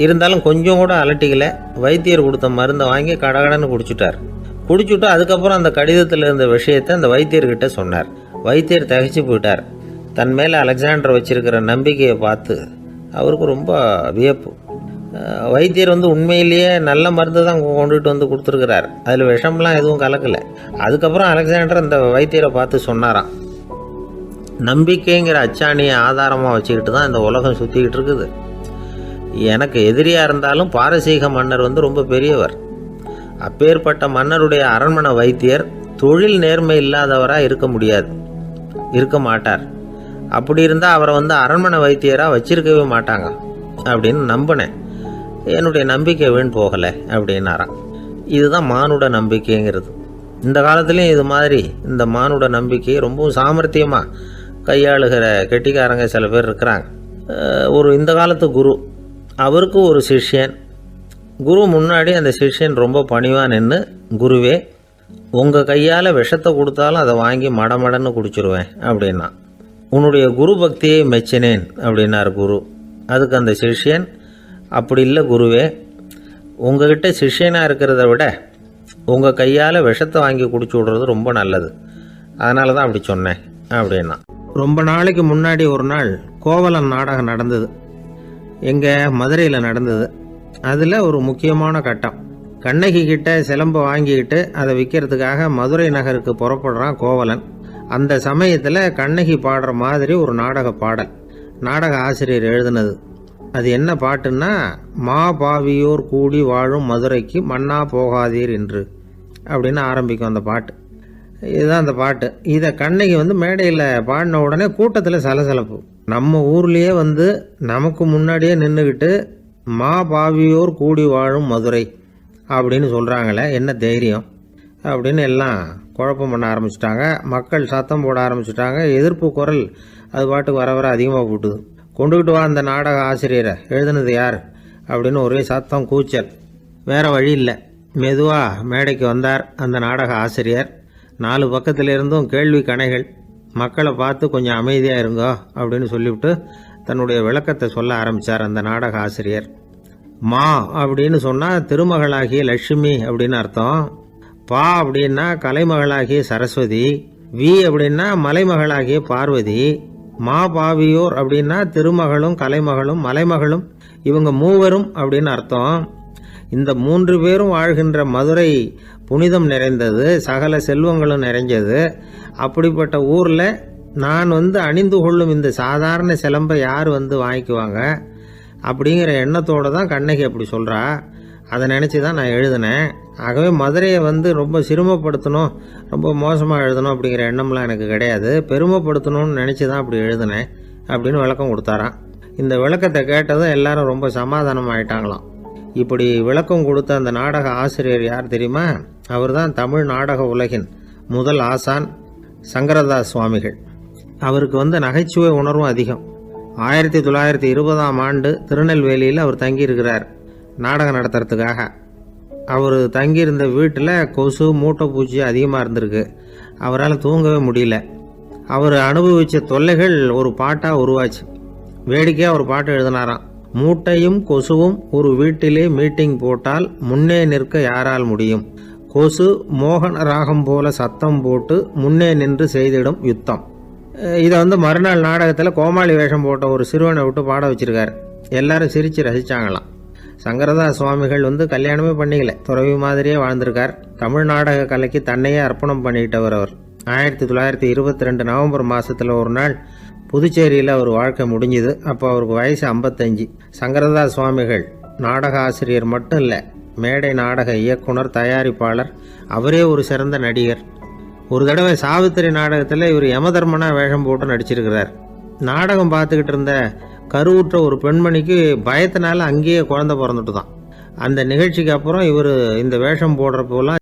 இருந்தாலும் கொஞ்சம் கூட அலட்டிக்கல. வைத்தியர் கொடுத்த மருந்தை வாங்கி கடகடன்னு குடிச்சுட்டு அதுக்கப்புறம் அந்த கடிதத்தில் இருந்த விஷயத்தை அந்த வைத்தியர்கிட்ட சொன்னார். வைத்தியர் திகைச்சு போயிட்டார். தன் மேலே அலெக்சாண்டர் வச்சிருக்கிற நம்பிக்கையை பார்த்து அவருக்கு ரொம்ப வியப்பு. வைத்தியர் உண்மையிலேயே நல்ல மருந்து தான் கொண்டுகிட்டு வந்து கொடுத்துருக்கிறார், அதில் விஷம்லாம் எதுவும் கலக்கலை. அதுக்கப்புறம் அலெக்சாண்டர் அந்த வைத்தியரை பார்த்து சொன்னாராம், நம்பிக்கைங்கிற அச்சாணியை ஆதாரமாக வச்சுக்கிட்டு தான் இந்த உலகம் சுற்றிக்கிட்டு இருக்குது. எனக்கு எதிரியாக இருந்தாலும் பாரசீக மன்னர் ரொம்ப பெரியவர். அப்பேற்பட்ட மன்னருடைய அரண்மனை வைத்தியர் தொழில் நேர்மை இல்லாதவராக இருக்க மாட்டார். அப்படி இருந்தால் அவரை அரண்மனை வைத்தியராக வச்சிருக்கவே மாட்டாங்க அப்படின்னு நம்பினேன். என்னுடைய நம்பிக்கை வீண் போகலை அப்படின்னாராம். இதுதான் மானுட நம்பிக்கைங்கிறது. இந்த காலத்துலேயும் இது மாதிரி இந்த மானுட நம்பிக்கையை ரொம்பவும் சாமர்த்தியமாக கையாளுகிற கெட்டிக்காரங்க சில பேர் இருக்கிறாங்க. இந்த காலத்து குரு, அவருக்கு ஒரு சிஷ்யன். குரு முன்னாடி அந்த சிஷ்யன் ரொம்ப பணிவாக நின்று, குருவே உங்கள் கையால் விஷத்தை கொடுத்தாலும் அதை வாங்கி மடமடன்னு குடிச்சிருவேன் அப்படின்னா. உன்னுடைய குரு பக்தியை மெச்சினேன் அப்படின்னார் குரு. அதுக்கு அந்த சிஷ்யன், அப்படி இல்லை குருவே, உங்ககிட்ட சிஷ்யனாக இருக்கிறத விட உங்கள் கையால் விஷத்தை வாங்கி குடிச்சு விடுறது ரொம்ப நல்லது, அதனால தான் அப்படி சொன்னேன் அப்படின்னா. ரொம்ப நாளைக்கு முன்னாடி ஒரு நாள் கோவலன் நாடகம் நடந்தது. எங்கள் மதுரையில் நடந்தது. அதில் ஒரு முக்கியமான கட்டம். கண்ணகி கிட்ட சிலம்பை வாங்கிக்கிட்டு அதை விற்கிறதுக்காக மதுரை நகருக்கு புறப்படுறான் கோவலன். அந்த சமயத்தில் கண்ணகி பாடுற மாதிரி ஒரு நாடக பாடல், நாடக ஆசிரியர் எழுதினது. அது என்ன பாட்டுன்னா, மா பாவியோர் கூடி வாழும் மதுரைக்கு மன்னா போகாதீர் என்று அப்படின்னு ஆரம்பிக்கும் அந்த பாட்டு. இதுதான் அந்த பாட்டு. இதை கண்ணகி மேடையில் பாடின உடனே கூட்டத்தில் சலசலப்பு. நம்ம ஊர்லேயே நமக்கு முன்னாடியே நின்றுக்கிட்டு மா பாவியோர் கூடி வாழும் மதுரை அப்படின்னு சொல்கிறாங்களே, என்ன தைரியம் அப்படின்னு எல்லாம் குழப்பம் பண்ண ஆரம்பிச்சிட்டாங்க. மக்கள் சத்தம் போட ஆரம்பிச்சிட்டாங்க. எதிர்ப்பு குரல் அது பாட்டுக்கு வர அதிகமாக போட்டுது. கொண்டுக்கிட்டு வா அந்த நாடக ஆசிரியரை, எழுதுனது யார் அப்படின்னு ஒரே சத்தம், கூச்சல். வேறு வழி இல்லை. மெதுவாக மேடைக்கு வந்தார் அந்த நாடக ஆசிரியர். 4 பக்கத்திலிருந்தும் கேள்வி கணைகள். மக்களை பார்த்து கொஞ்சம் அமைதியாக இருங்கோ அப்படின்னு சொல்லிவிட்டு தன்னுடைய விளக்கத்தை சொல்ல ஆரம்பித்தார் அந்த நாடக ஆசிரியர். மா அப்படின்னு சொன்னால் திருமகளாகிய லட்சுமி அப்படின்னு அர்த்தம். பா அப்படின்னா கலைமகளாகிய சரஸ்வதி. வி அப்படின்னா மலைமகளாகிய பார்வதி. மா பாவியோர் அப்படின்னா திருமகளும் கலைமகளும் மலைமகளும், இவங்க மூவரும் அப்படின்னு அர்த்தம். இந்த 3 பேரும் வாழ்கின்ற மதுரை புனிதம் நிறைந்தது, சகல செல்வங்களும் நிறைஞ்சது. அப்படிப்பட்ட ஊரில் நான் அணிந்து கொள்ளும் இந்த சாதாரண சிலம்பை யார் வாங்கிக்குவாங்க அப்படிங்கிற எண்ணத்தோடு தான் கண்ணகி அப்படி சொல்கிறா. அதை நினச்சி தான் நான் எழுதினேன். ஆகவே மதுரையை ரொம்ப சிரமப்படுத்தணும், ரொம்ப மோசமாக எழுதணும் அப்படிங்கிற எண்ணம்லாம் எனக்கு கிடையாது. பெருமைப்படுத்தணும்னு நினச்சி தான் அப்படி எழுதினேன் அப்படின்னு விளக்கம் கொடுத்தாராம். இந்த விளக்கத்தை கேட்டதும் எல்லாரும் ரொம்ப சமாதானம் ஆயிட்டாங்களாம். இப்படி விளக்கம் கொடுத்த அந்த நாடக ஆசிரியர் யார் தெரியுமா? அவர் தான் தமிழ் நாடக உலகின் முதல் ஆசான் சங்கரதாஸ் சுவாமிகள். அவருக்கு நகைச்சுவை உணர்வும் அதிகம். 1920ஆம் ஆண்டு திருநெல்வேலியில் அவர் தங்கியிருக்கிறார் நாடகம் நடத்துறதுக்காக. அவர் தங்கியிருந்த வீட்டில் கொசு மூட்டை பூச்சி அதிகமாக இருந்திருக்கு. அவரால் தூங்கவே முடியல. அவர் அனுபவித்த தொல்லைகள் ஒரு பாட்டாக உருவாச்சு. வேடிக்கையாக ஒரு பாட்டு எழுதினாராம். மூட்டையும் கொசுவும் ஒரு வீட்டிலே மீட்டிங் போட்டால் முன்னே நிற்க யாரால் முடியும்? கொசு மோகன ராகம் போல சத்தம் போட்டு முன்னே நின்று செய்திடும் யுத்தம். இதை மறுநாள் நாடகத்தில் கோமாளி வேஷம் போட்ட ஒரு சிறுவனை விட்டு பாட வச்சிருக்காரு. எல்லாரும் சிரித்து ரசித்தாங்களாம். சங்கரதாஸ் சுவாமிகள் கல்யாணமே பண்ணிக்கல, துறவி மாதிரியே வாழ்ந்திருக்கார். தமிழ் நாடக கலைக்கு தன்னையே அர்ப்பணம் பண்ணிக்கிட்டவர் அவர். 1922 நவம்பர் மாதத்தில் ஒரு நாள் புதுச்சேரியில் அவர் வாழ்க்கை முடிஞ்சுது. அப்போ அவருக்கு வயசு 55. சங்கரதாஸ் சுவாமிகள் நாடக ஆசிரியர் மட்டும் இல்லை, மேடை நாடக இயக்குனர், தயாரிப்பாளர். அவரே ஒரு சிறந்த நடிகர். ஒரு தடவை சாவித்திரி நாடகத்தில் இவர் யமதர்மனா வேஷம் போட்டு நடிச்சிருக்கிறார். நாடகம் பார்த்துக்கிட்டு இருந்த கருவுற்ற ஒரு பெண்மணிக்கு பயத்தினால அங்கேயே குழந்தை பிறந்துட்டு தான். அந்த நிகழ்ச்சிக்கு அப்புறம் இவர் இந்த வேஷம் போடுறப்போலாம்